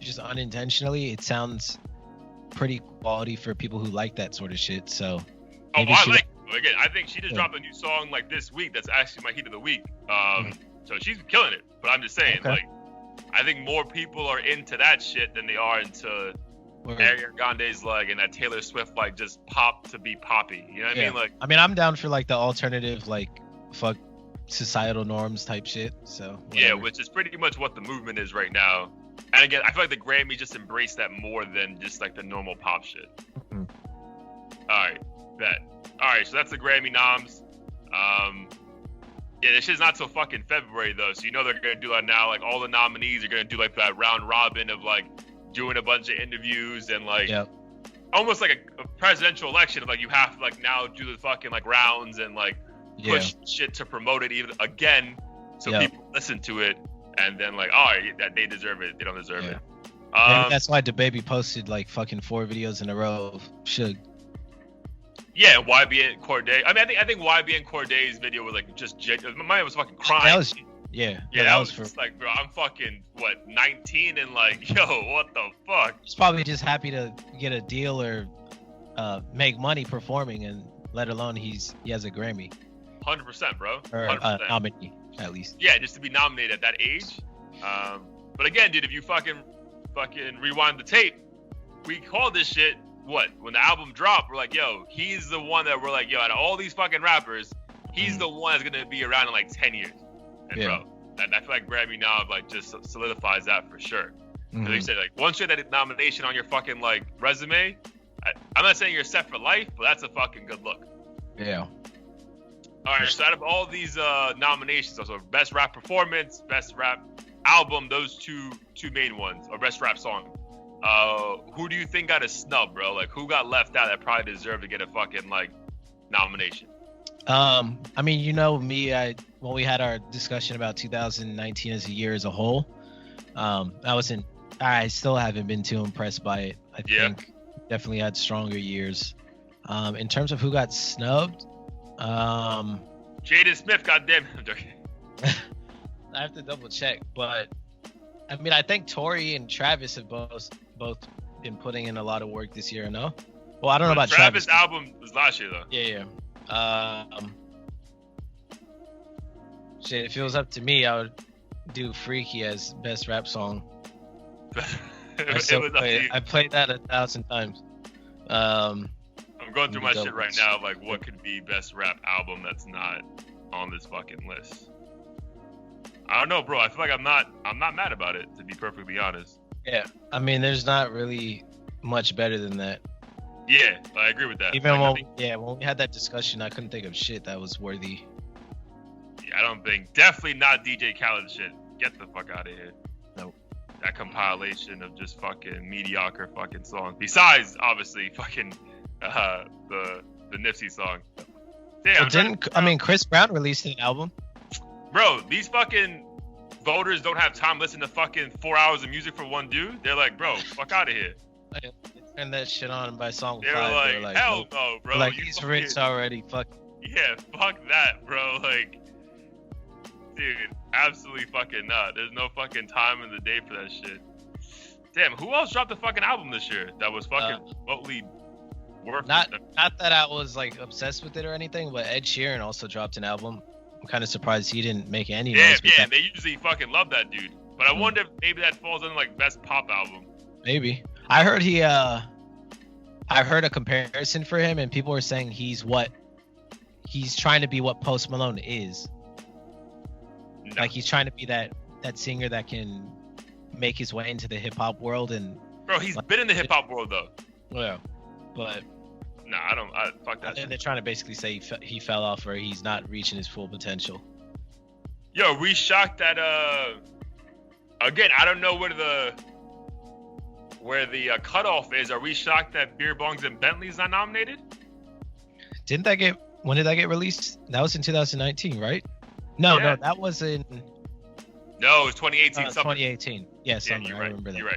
just unintentionally, it sounds pretty quality for people who like that sort of shit. So. Again, I think she just dropped a new song like this week. That's actually my heat of the week. So she's killing it. But I'm just saying, like, I think more people are into that shit than they are into Ariana Grande's like, and that Taylor Swift like just pop to be poppy. You know what I mean? Like, I mean, I'm down for like the alternative, like, fuck societal norms type shit. So whatever. Yeah, which is pretty much what the movement is right now. And again, I feel like the Grammy just embraced that more than just like the normal pop shit. All right, bet. All right, so that's the Grammy noms. Yeah, this shit's not till fucking February though, so you know they're gonna do that now. Like all the nominees are gonna do like that round robin of like doing a bunch of interviews and like almost like a presidential election of like you have to like now do the fucking like rounds and like push shit to promote it even again so people listen to it and then like that they deserve it, they don't deserve it. Maybe that's why DaBaby posted like fucking 4 videos in a row of Suge. Yeah, YBN Cordae. I mean, I think YBN Cordae's video was like just mine was fucking crying. That was that was just like, bro, I'm fucking 19 and like, yo, what the fuck? He's probably just happy to get a deal or make money performing, and let alone he has a Grammy. 100%, bro. 100%. Or nominee at least. Yeah, just to be nominated at that age. But again, dude, if you fucking rewind the tape, we called this shit. When the album dropped, we're like, yo, he's the one that we're like, yo, out of all these fucking rappers, he's the one that's gonna be around in like 10 years. And bro, and I feel like Grammy now like just solidifies that for sure. Because they said like once you have that nomination on your fucking like resume, I'm not saying you're set for life, but that's a fucking good look. Yeah. All right, so out of all these nominations, also best rap performance, best rap album, those two main ones, or best rap song. Who do you think got a snub, bro? Like, who got left out that probably deserved to get a fucking, like, nomination? I mean, you know me, when we had our discussion about 2019 as a year as a whole, I still haven't been too impressed by it. I think definitely had stronger years. In terms of who got snubbed, Jaden Smith, goddamn. I have to double check, but I mean, I think Tory and Travis have both been putting in a lot of work this year, no? Well, I don't know about Travis. Travis' album was last year, though. Yeah. Shit, if it was up to me, I would do Freaky as best rap song. I played that 1,000 times. I'm going through my shit right now, like what could be best rap album that's not on this fucking list. I don't know, bro. I feel like I'm not mad about it, to be perfectly honest. Yeah, I mean, there's not really much better than that. Yeah, I agree with that. Even when we had that discussion, I couldn't think of shit that was worthy. Yeah, I don't think. Definitely not DJ Khaled shit. Get the fuck out of here. Nope. That compilation of just fucking mediocre fucking songs. Besides, obviously, fucking the Nipsey song. Damn, Chris Brown released an album. Bro, these fucking voters don't have time to listen to fucking 4 hours of music for one dude. They're like, bro, fuck out of here. Turn that shit on by song They 5. were like, hell no, bro. Like, he's rich already. Fuck. Yeah, fuck that, bro. Like, dude, absolutely fucking not. There's no fucking time in the day for that shit. Damn, who else dropped a fucking album this year that was fucking remotely worth Not it? that I was like obsessed with it or anything, but Ed Sheeran also dropped an album. I'm kind of surprised he didn't make any noise. Yeah, they usually fucking love that dude. But I wonder if maybe that falls under like best pop album. Maybe. I heard I heard a comparison for him, and people were saying he's trying to be what Post Malone is. No. Like he's trying to be that singer that can make his way into the hip hop world. And bro, he's been in the hip hop world though. Yeah, but nah, fuck that. They're trying to basically say he fell off or he's not reaching his full potential. Yo, are we shocked that again, I don't know where the cutoff is. Are we shocked that Beer Bongs and Bentley's not nominated? When did that get released? That was in 2019, right? No, that was in. No, it was 2018. 2018. Yeah, summer. Yeah, I remember that. You're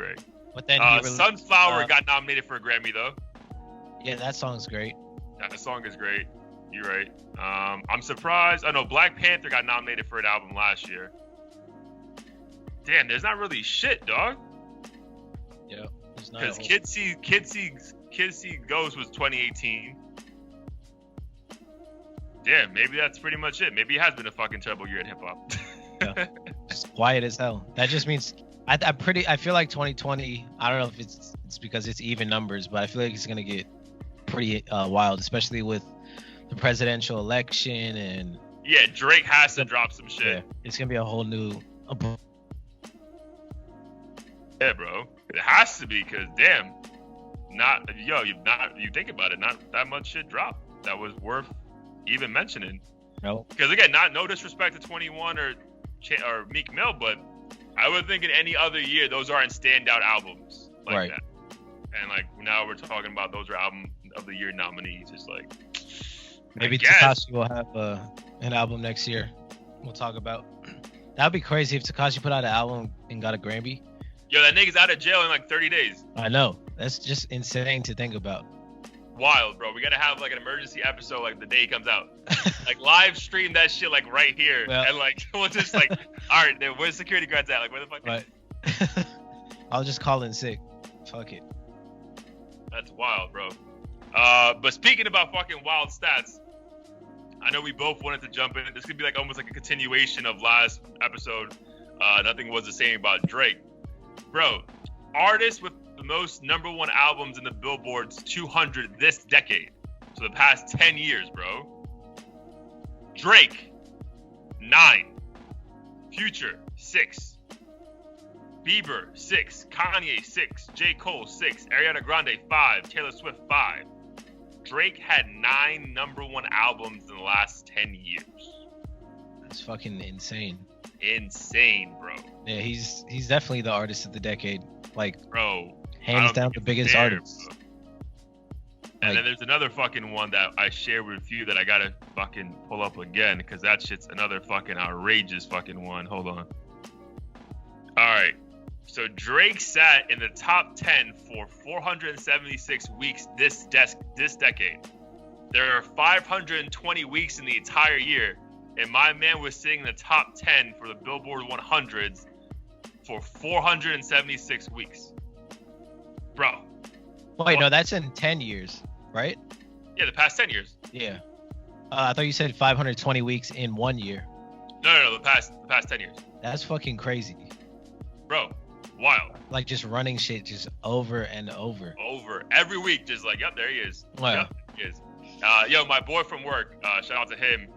right. But then he released, Sunflower got nominated for a Grammy though. Yeah, that song's great. That song is great. You're right. I'm surprised. I know Black Panther got nominated for an album last year. Damn, there's not really shit, dog. Yeah, because Kids See Ghost was 2018. Damn, maybe that's pretty much it. Maybe it has been a fucking terrible year at hip hop. Yeah, just quiet as hell. That just means I feel like 2020. I don't know if it's because it's even numbers, but I feel like it's gonna get pretty wild, especially with the presidential election and. Yeah, Drake has to drop some shit. Yeah, it's gonna be a whole new. Yeah, bro, it has to be because damn, you think about it, not that much shit dropped that was worth even mentioning. No, because again, no disrespect to 21 or Meek Mill, but I would think in any other year those aren't standout albums like that. And like now we're talking about those are album of the year nominees. It's like maybe Tekashi will have an album next year. We'll talk about. That'd be crazy if Tekashi put out an album and got a Grammy. Yo, that nigga's out of jail in like 30 days. I know. That's just insane to think about. Wild, bro. We gotta have like an emergency episode like the day he comes out. Like live stream that shit like right here. Well, and like we'll just like, all right, then where's security guards at? Like where the fuck? Right. I'll just call in sick. Fuck it. That's wild, bro. But speaking about fucking wild stats, I know we both wanted to jump in. This could be like almost like a continuation of last episode. Nothing was the same about Drake. Bro, artist with the most #1 albums in the Billboard's 200 this decade. So the past 10 years, bro. Drake, 9. Future, 6. Bieber, 6. Kanye, 6. J. Cole, 6. Ariana Grande, 5. Taylor Swift, 5. Drake had 9 #1 albums in the last 10 years. That's fucking insane. Insane, bro. Yeah, he's definitely the artist of the decade. Like, bro, hands down the biggest artist. Bro. And then there's another fucking one that I shared with you that I gotta fucking pull up again because that shit's another fucking outrageous fucking one. Hold on. All right. So Drake sat in the top 10 for 476 weeks this decade. There are 520 weeks in the entire year, and my man was sitting in the top 10 for the Billboard 100s for 476 weeks. Bro. Wait, no, that's in 10 years, right? Yeah, the past 10 years. Yeah. I thought you said 520 weeks in 1 year. No, the past 10 years. That's fucking crazy. Bro, wild. Like just running shit just over and over. Every week, just like, yep, there he is. Wow. Yep, he is. Yo, my boy from work, shout out to him.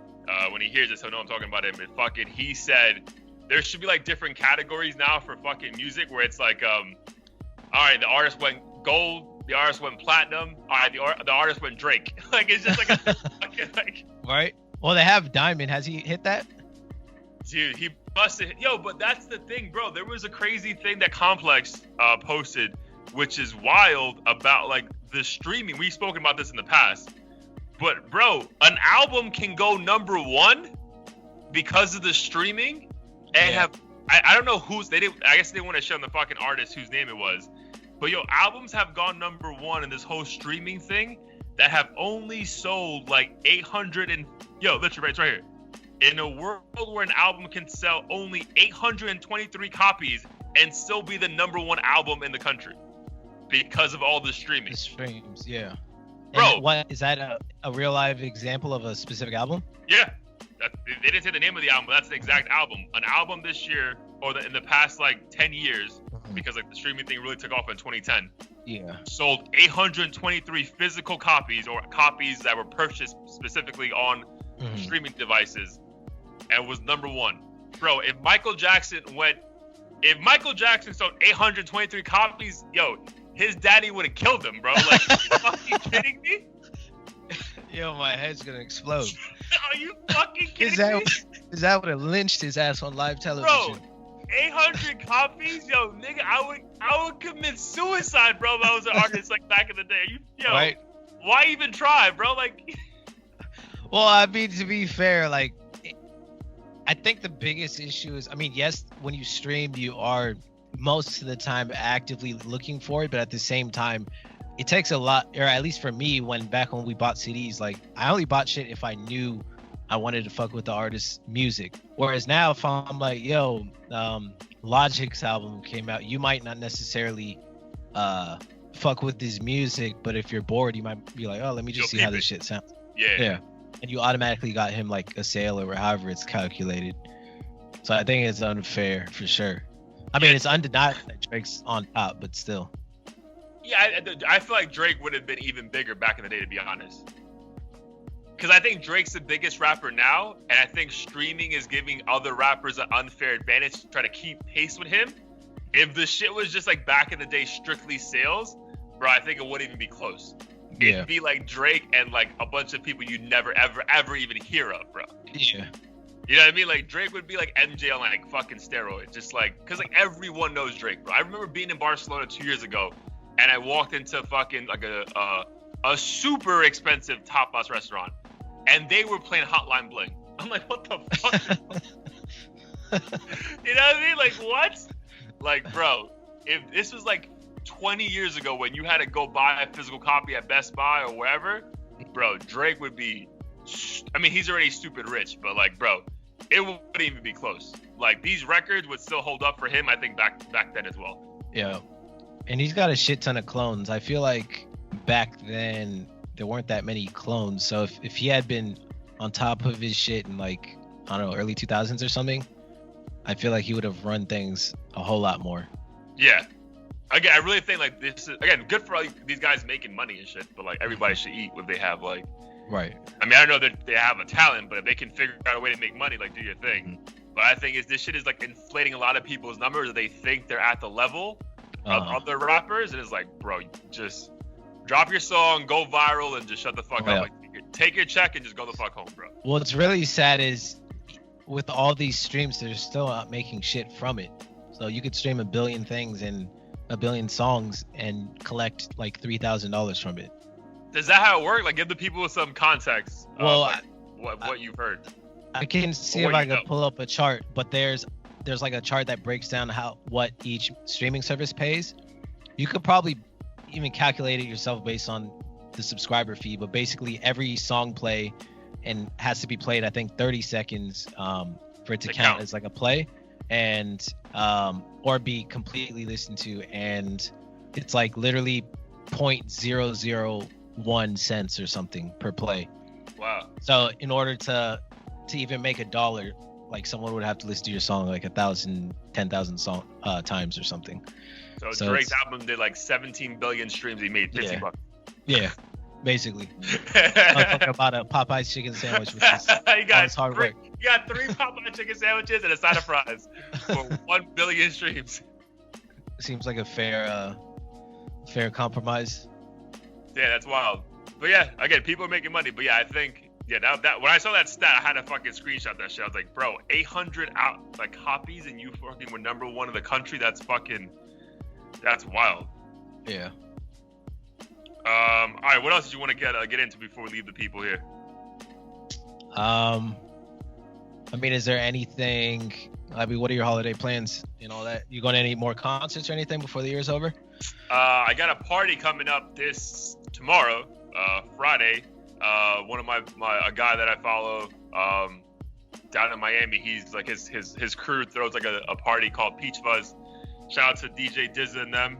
When he hears this, he'll know I'm talking about him. But fucking, he said there should be like different categories now for fucking music where it's like, all right, the artist went gold, the artist went platinum, all right, the artist went Drake. Like it's just like a fucking like. Right. Well, they have Diamond. Has he hit that? Dude, he busted. Yo, but that's the thing, bro. There was a crazy thing that Complex posted, which is wild about like the streaming. We've spoken about this in the past. But bro, an album can go number one because of the streaming and have I don't know who's they didn't I guess they want to show the fucking artist whose name it was. But yo, albums have gone number one in this whole streaming thing that have only sold like 800 and literally it's right here. In a world where an album can sell only 823 copies and still be the number one album in the country because of all the streaming. The streams, yeah. Bro, and what is that a real live example of a specific album? Yeah. They didn't say the name of the album, but that's the exact album. An album this year, or in the past like 10 years, because like the streaming thing really took off in 2010. Yeah. Sold 823 physical copies, or copies that were purchased specifically on streaming devices, and was number one. Bro, if Michael Jackson sold 823 copies, his daddy would have killed him, bro. Like, are you fucking kidding me? Yo, my head's gonna explode. Are you fucking kidding me? Is that would have lynched his ass on live television? Bro, 800 copies? Yo, nigga, I would commit suicide, bro, if I was an artist like back in the day. Right? Why even try, bro? Like, well, I mean, to be fair, like, I think the biggest issue is, I mean, yes, when you stream, you are most of the time actively looking for it, but at the same time, it takes a lot, or at least for me, back when we bought CDs, like, I only bought shit if I knew I wanted to fuck with the artist's music. Whereas now, if I'm like, yo, Logic's album came out, you might not necessarily fuck with his music, but if you're bored, you might be like, oh, let me just see how this shit sounds. Yeah. And you automatically got him like a sale or however it's calculated. So I think it's unfair for sure. I mean, it's undeniable that Drake's on top, but still. Yeah, I feel like Drake would have been even bigger back in the day, to be honest. Because I think Drake's the biggest rapper now, and I think streaming is giving other rappers an unfair advantage to try to keep pace with him. If the shit was just like back in the day, strictly sales, bro, I think it wouldn't even be close. Yeah. It'd be like Drake and like a bunch of people you never, ever even hear of, bro. Yeah. You know what I mean? Like, Drake would be like MJ on like fucking steroids. Just like, because like everyone knows Drake, bro. I remember being in Barcelona 2 years ago, and I walked into fucking like a super expensive tapas restaurant, and they were playing Hotline Bling. I'm like, what the fuck? You know what I mean? Like, what? Like, bro, if this was like 20 years ago when you had to go buy a physical copy at Best Buy or wherever, bro, Drake would be, I mean, he's already stupid rich, but like, bro, it wouldn't even be close. Like, these records would still hold up for him, I think, back then as well. Yeah. And he's got a shit ton of clones. I feel like back then there weren't that many clones. So if he had been on top of his shit in like, I don't know, early 2000s or something, I feel like he would have run things a whole lot more. Yeah. Again, I really think like this is, again, good for like, these guys making money and shit, but like everybody should eat what they have. Like, right. I mean, I don't know that they have a talent, but if they can figure out a way to make money, like, do your thing. But I think this shit is like inflating a lot of people's numbers, that they think they're at the level of other rappers, and it's like, bro, just drop your song, go viral, and just shut the fuck up. Like, take your check and just go the fuck home, bro. What's really sad is with all these streams, they're still not making shit from it. So you could stream a billion things and a billion songs and collect like $3,000 from it. Is that how it works? Like, give the people some context. Well, what you've heard. I can see if I can pull up a chart, but there's like a chart that breaks down what each streaming service pays. You could probably even calculate it yourself based on the subscriber fee, but basically every song play and has to be played, I think 30 seconds for it to count as like a play, and or be completely listened to, and it's like literally 0.001 cents or something per play. Wow. So in order to even make $1, like someone would have to listen to your song like 1,000, 10,000 times or something. So Drake's album did like 17 billion streams. He made $50. Yeah, basically. I'm talking about a Popeye's chicken sandwich, which is hard work. You got 3 Popeye chicken sandwiches and a side of fries for 1 billion streams. Seems like a fair compromise. Yeah, that's wild. But yeah, again, people are making money. But yeah, I think that when I saw that stat, I had to fucking screenshot that shit. I was like, bro, 800 copies and you fucking were number one in the country. That's wild. Yeah. All right, what else did you want to get into before we leave the people here? I mean, is there anything? I mean, what are your holiday plans and all that? You going to any more concerts or anything before the year's over? I got a party coming up tomorrow, Friday. One of a guy that I follow down in Miami, he's like his crew throws like a party called Peach Fuzz. Shout out to DJ Dizza and them.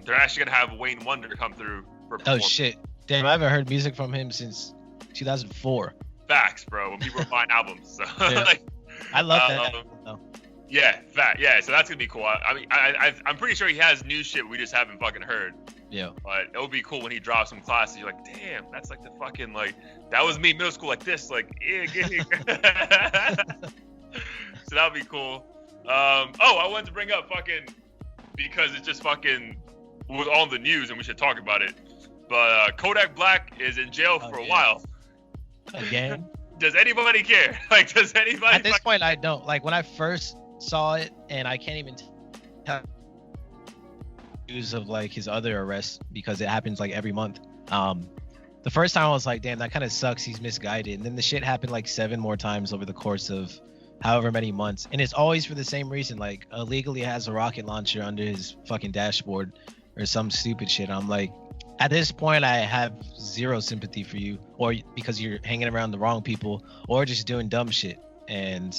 They're actually gonna have Wayne Wonder come through for performance. Oh shit! Damn, I haven't heard music from him since 2004. Facts, bro. When people were buying albums, so Yeah. like, I love that. Yeah, yeah. So that's gonna be cool. I mean, I'm pretty sure he has new shit we just haven't fucking heard. Yeah. But it would be cool when he drops some classes. You're like, damn, that's like the fucking like that was me in middle school like this, like yeah, So that would be cool. I wanted to bring up fucking because it just fucking was on the news and we should talk about it. But Kodak Black is in jail for a while. Again? Does anybody care? Like, does anybody? At this point, I don't. Like, when I first saw it, and I can't even tell news of like his other arrests because it happens like every month. The first time I was like, damn, that kind of sucks. He's misguided. And then the shit happened like 7 more times over the course of however many months. And it's always for the same reason. Like, illegally has a rocket launcher under his fucking dashboard or some stupid shit. I'm like, at this point, I have zero sympathy for you, or because you're hanging around the wrong people, or just doing dumb shit. And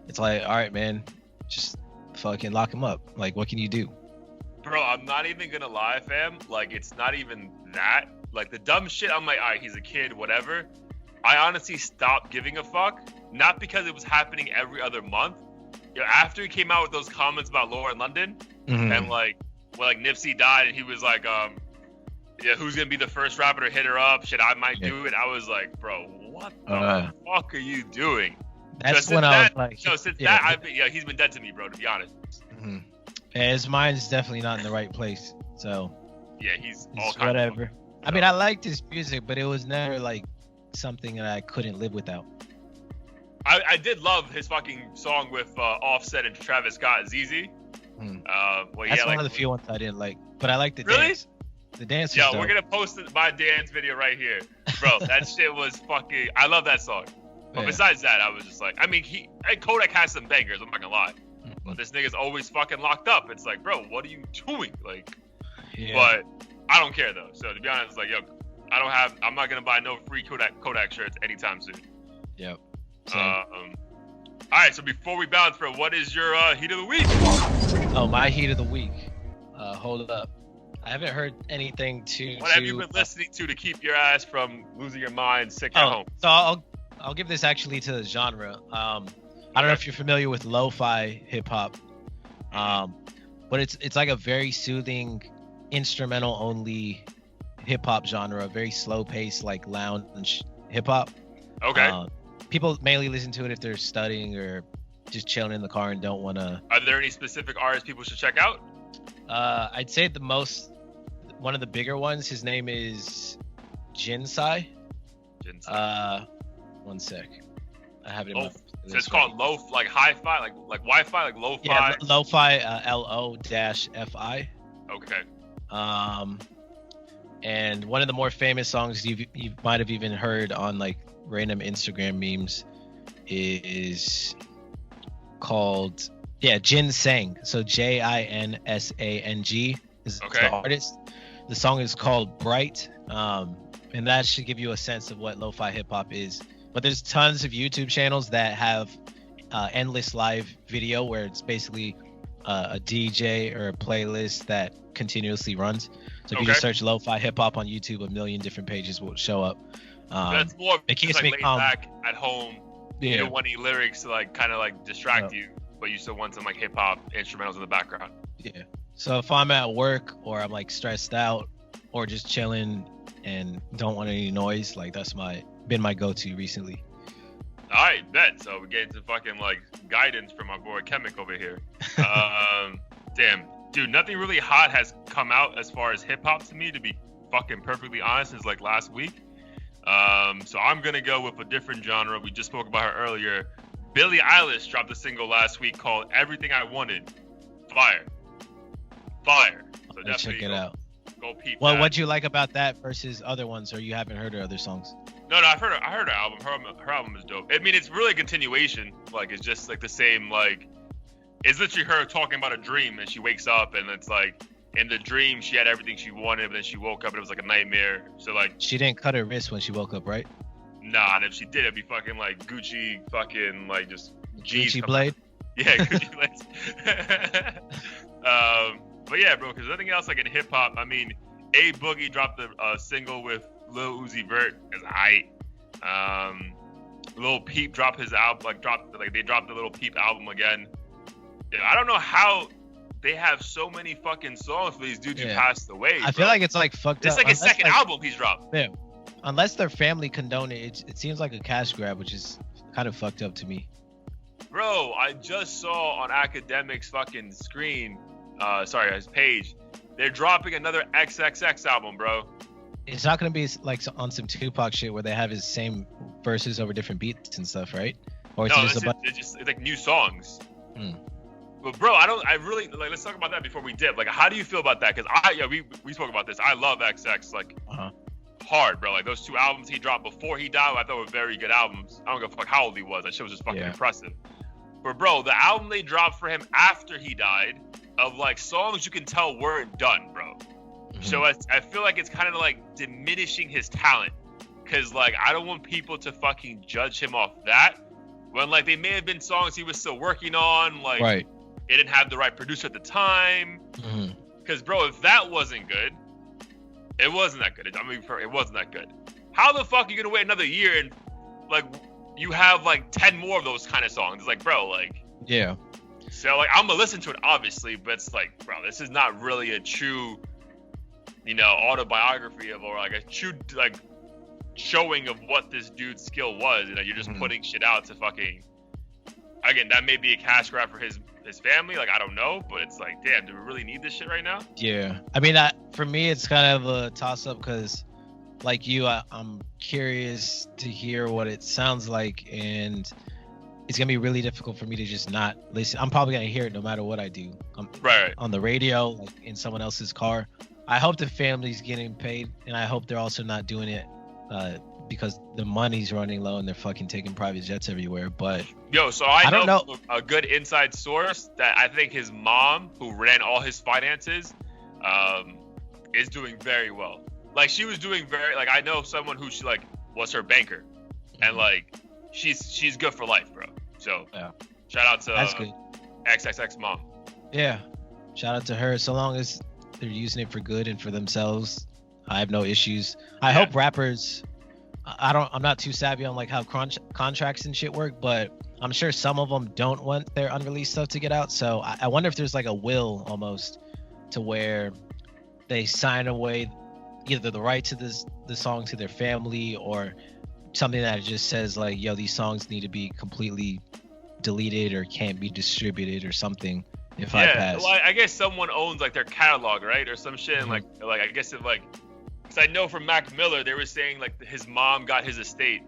it's like, all right, man, just fucking lock him up. Like, what can you do? Bro, I'm not even gonna lie, fam. Like, it's not even that. Like, the dumb shit, I'm like, all right, he's a kid, whatever. I honestly stopped giving a fuck. Not because it was happening every other month. You know, after he came out with those comments about Lauren London, and like, when like Nipsey died, and he was like, yeah, who's gonna be the first rapper to hit her up? Shit, I might do it. I was like, bro, what the fuck are you doing? That's when I was like, he's been dead to me, bro. To be honest. Yeah, his mind's definitely not in the right place. So yeah, he's all kinds whatever. I mean, I liked his music, but it was never like something that I couldn't live without. I did love his fucking song with Offset and Travis Scott, ZZ. That's one of the few ones I didn't like, but I like the dance. The dance. Yo, we're gonna post my dance video right here, bro. That shit was fucking. I love that song. But besides that, I was just like, I mean, Kodak has some bangers. I'm not gonna lie, but this nigga's always fucking locked up. It's like, bro, what are you doing? Like, but I don't care though. So to be honest, like, yo, I'm not gonna buy no free Kodak shirts anytime soon. Yep. All right. So before we bounce, bro, what is your heat of the week? Oh, my heat of the week. Hold up. I haven't heard anything What have you been listening to keep your ass from losing your mind, sick at home? So I'll give this actually to the genre. I don't know if you're familiar with lo-fi hip hop, but it's like a very soothing, instrumental only hip hop genre, very slow paced like lounge hip hop. Okay. People mainly listen to it if they're studying or just chilling in the car and don't want to. Are there any specific artists people should check out? I'd say one of the bigger ones, his name is Jinsai. One sec. I have it in my so it's called like hi-fi, like Wi-Fi, like lo-fi? Yeah, lo-fi, LO-FI. Okay. And one of the more famous songs you might have even heard on like random Instagram memes is called Ginseng. So Jinsang is the artist. The song is called Bright, and that should give you a sense of what lo-fi hip-hop is. But there's tons of YouTube channels that have endless live video where it's basically a DJ or a playlist that continuously runs. So if you just search lo-fi hip-hop on YouTube, a million different pages will show up. That's more it keeps like me laid calm. back at home. You don't want any lyrics to like kind of like distract you, but you still want some like hip-hop instrumentals in the background. Yeah. So if I'm at work or I'm like stressed out or just chilling and don't want any noise, like that's been my go-to recently. All right, bet. So we get into fucking like guidance from my boy Chemic over here. Damn, dude, nothing really hot has come out as far as hip hop to me, to be fucking perfectly honest, since like last week. So I'm gonna go with a different genre. We just spoke about her earlier. Billie Eilish dropped a single last week called "Everything I Wanted." Fire. So definitely check it out. Go peep Well, that. what'd you like about that versus other ones, or you haven't heard her other songs? No, I heard her album. Her album is dope. I mean, it's really a continuation. Like, it's just like the same. Like, it's literally her talking about a dream, and she wakes up, and it's like in the dream she had everything she wanted, but then she woke up and it was like a nightmare. So like, She didn't cut her wrist when she woke up, right? nah. And if she did, it'd be fucking like Gucci, fucking like just G's. Gucci blade. Yeah, Gucci blades. But yeah, bro. Because nothing else like in hip hop. I mean, A Boogie dropped a single with Lil Uzi Vert as hype. Lil Peep dropped his album, they dropped the Lil Peep album again. Yeah, I don't know how they have so many fucking songs for these dudes who passed away. I feel like it's like fucked it's up. It's like his second album he's dropped. Yeah. Unless their family condone it, it seems like a cash grab, which is kind of fucked up to me. Bro, I just saw on Academic's fucking screen, his page, they're dropping another XXX album, bro. It's not gonna be like on some Tupac shit where they have his same verses over different beats and stuff, right? Or no, it's like new songs. But bro, I really like. Let's talk about that before we dip. Like, how do you feel about that? Because we spoke about this. I love XX like hard, bro. Like those two albums he dropped before he died, I thought were very good albums. I don't give a fuck how old he was. That shit was just fucking impressive. But bro, the album they dropped for him after he died, of like songs you can tell weren't done, bro. So I feel like it's kind of like diminishing his talent, because like I don't want people to fucking judge him off that when like they may have been songs he was still working on, like it didn't have the right producer at the time. Because bro, if that wasn't good, it wasn't that good. I mean, it wasn't that good. How the fuck are you gonna wait another year and like you have like 10 more of those kind of songs? It's like, bro, like So like I'm gonna listen to it obviously, but it's like, bro, this is not really a true, autobiography of, or like a true like showing of what this dude's skill was. You're just putting shit out to fucking. Again, that may be a cash grab for his family. Like I don't know, but it's like, damn, do we really need this shit right now? Yeah, I mean, for me, it's kind of a toss up because, like you, I'm curious to hear what it sounds like, and it's gonna be really difficult for me to just not listen. I'm probably gonna hear it no matter what I do. Right. On the radio, like in someone else's car. I hope the family's getting paid, and I hope they're also not doing it because the money's running low and they're fucking taking private jets everywhere. But so I don't know a good inside source that I think his mom, who ran all his finances, is doing very well. Like she was doing I know someone who she like was her banker, and like she's good for life, bro. So shout out to that's good. XXX mom. Yeah, shout out to her. So long as they're using it for good and for themselves, I have no issues. I hope rappers. I'm not too savvy on like how contracts and shit work, but I'm sure some of them don't want their unreleased stuff to get out. So I wonder if there's like a will almost to where they sign away either the right to the song to their family, or something that just says like, yo, these songs need to be completely deleted or can't be distributed or something if I pass. Well, I guess someone owns like their catalog, right, or some shit. And like I guess it like, because I know from Mac Miller they were saying like his mom got his estate,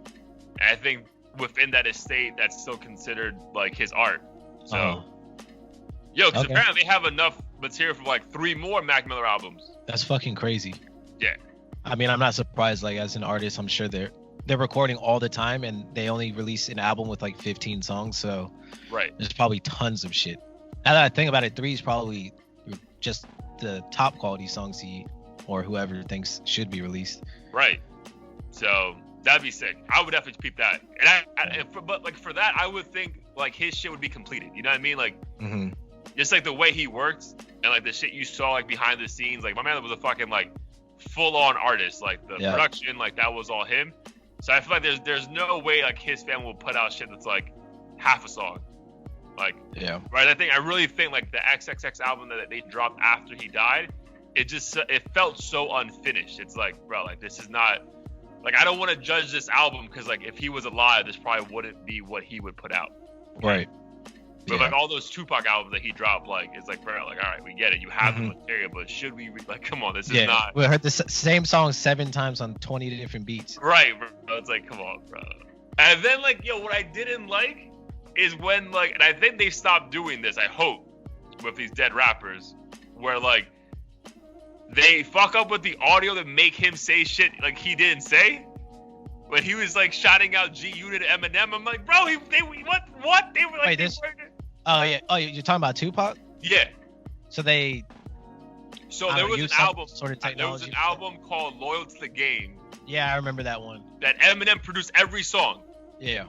and I think within that estate that's still considered like his art. So because apparently they have enough material for like 3 more Mac Miller albums. That's fucking crazy. Yeah. I mean, I'm not surprised. Like as an artist, I'm sure they're recording all the time, and they only release an album with like 15 songs. So there's probably tons of shit. Now that I think about it, 3 is probably just the top quality songs he or whoever thinks should be released. Right. So that'd be sick. I would definitely peep that. And but like for that, I would think like his shit would be completed. You know what I mean? Like just like the way he worked and like the shit you saw like behind the scenes. Like my man was a fucking like full on artist. Like the production, like that was all him. So I feel like there's no way like his family will put out shit that's like half a song. Like right. I really think like the XXX album that they dropped after he died, it felt so unfinished. It's like, bro, like this is not like, I don't want to judge this album because like if he was alive, this probably wouldn't be what he would put out. Right. But like all those Tupac albums that he dropped, like it's like, bro, like all right, we get it, you have the material, but should we like, come on, this is not. We heard the same song 7 times on 20 different beats. Right, bro. It's like, come on, bro. And then like, what I didn't like is when like, and I think they stopped doing this, I hope, with these dead rappers, where like they fuck up with the audio to make him say shit like he didn't say. When he was like shouting out G Unit to Eminem, I'm like, bro, what? They were like, wait, oh yeah, oh you're talking about Tupac? Yeah. So there was an album. Sort of there was an album called "Loyal to the Game." Yeah, I remember that one. That Eminem produced every song. Yeah.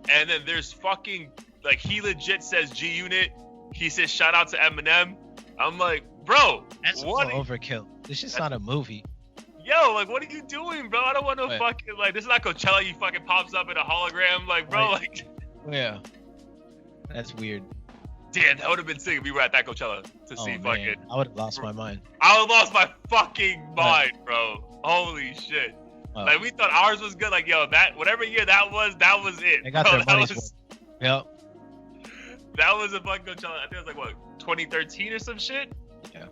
And then there's fucking like he legit says G Unit. He says shout out to Eminem. I'm like, bro, that's what overkill. This is not a movie. Yo, like, what are you doing, bro? I don't want no fucking like. This is not Coachella. You fucking pops up in a hologram, like, bro, like. Yeah. That's weird. Damn, that would have been sick if we were at that Coachella to see fucking. I would have lost my mind. I would have lost my fucking mind, bro. Holy shit. Like, we thought ours was good. Like, yo, that whatever year that was it. They got their money's worth. Yep. That was a fucking Coachella. I think it was like, what, 2013 or some shit? Yeah.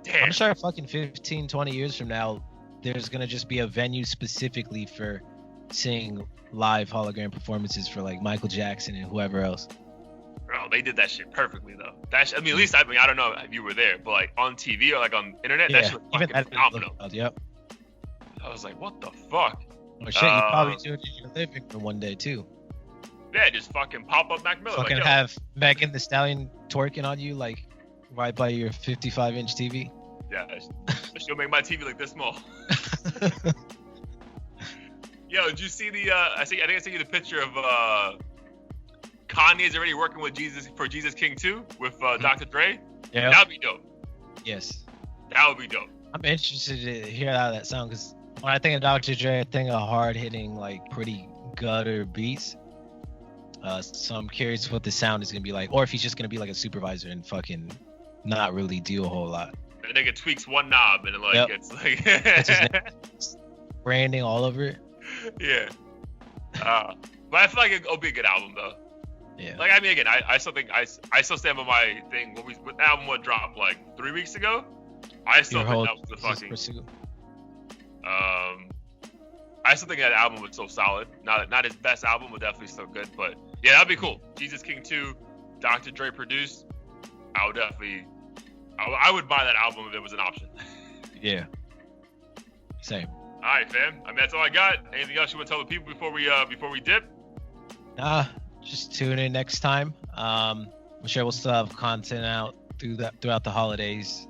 Damn. I'm sure fucking 15, 20 years from now, there's going to just be a venue specifically for seeing live hologram performances for, like, Michael Jackson and whoever else. Bro, they did that shit perfectly, though. At least, I don't know if you were there, but, like, on TV or, like, on internet, that shit was fucking phenomenal. Yep. I was like, what the fuck? Oh, shit, you probably do it in your living room one day, too. Yeah, just fucking pop up Mac Miller. Fucking have Megan Thee Stallion twerking on you, like, right by your 55-inch TV. Yeah, she'll make my TV like this small. Yo, did you see the? I think I sent you the picture of Kanye's already working with Jesus King 2 with Dr. Dre. Yeah, that'd be dope. Yes, that would be dope. I'm interested to hear how that sounds because when I think of Dr. Dre, I think of hard-hitting, like pretty gutter beats. So I'm curious what the sound is gonna be like, or if he's just gonna be like a supervisor and fucking not really do a whole lot. The nigga tweaks one knob and like it's like that's his name. Branding all over it. Yeah. But I feel like it'll be a good album though. Yeah. Like I mean, again, I still think I still stand by my thing. When the album would drop like 3 weeks ago, I still think that was the fucking. I still think that album was so solid. Not his best album, but definitely still good. But yeah, that'd be cool. Jesus King 2, Dr. Dre produced. I would definitely. I would buy that album if it was an option. Yeah. Same. All right, fam. I mean, that's all I got. Anything else you want to tell the people before we dip? Just tune in next time. I'm sure we'll still have content out throughout the holidays.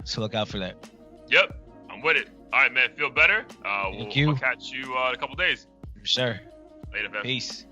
So look out for that. Yep, I'm with it. All right, man. Feel better. Thank you. We'll catch you in a couple days. For sure. Later, fam. Peace.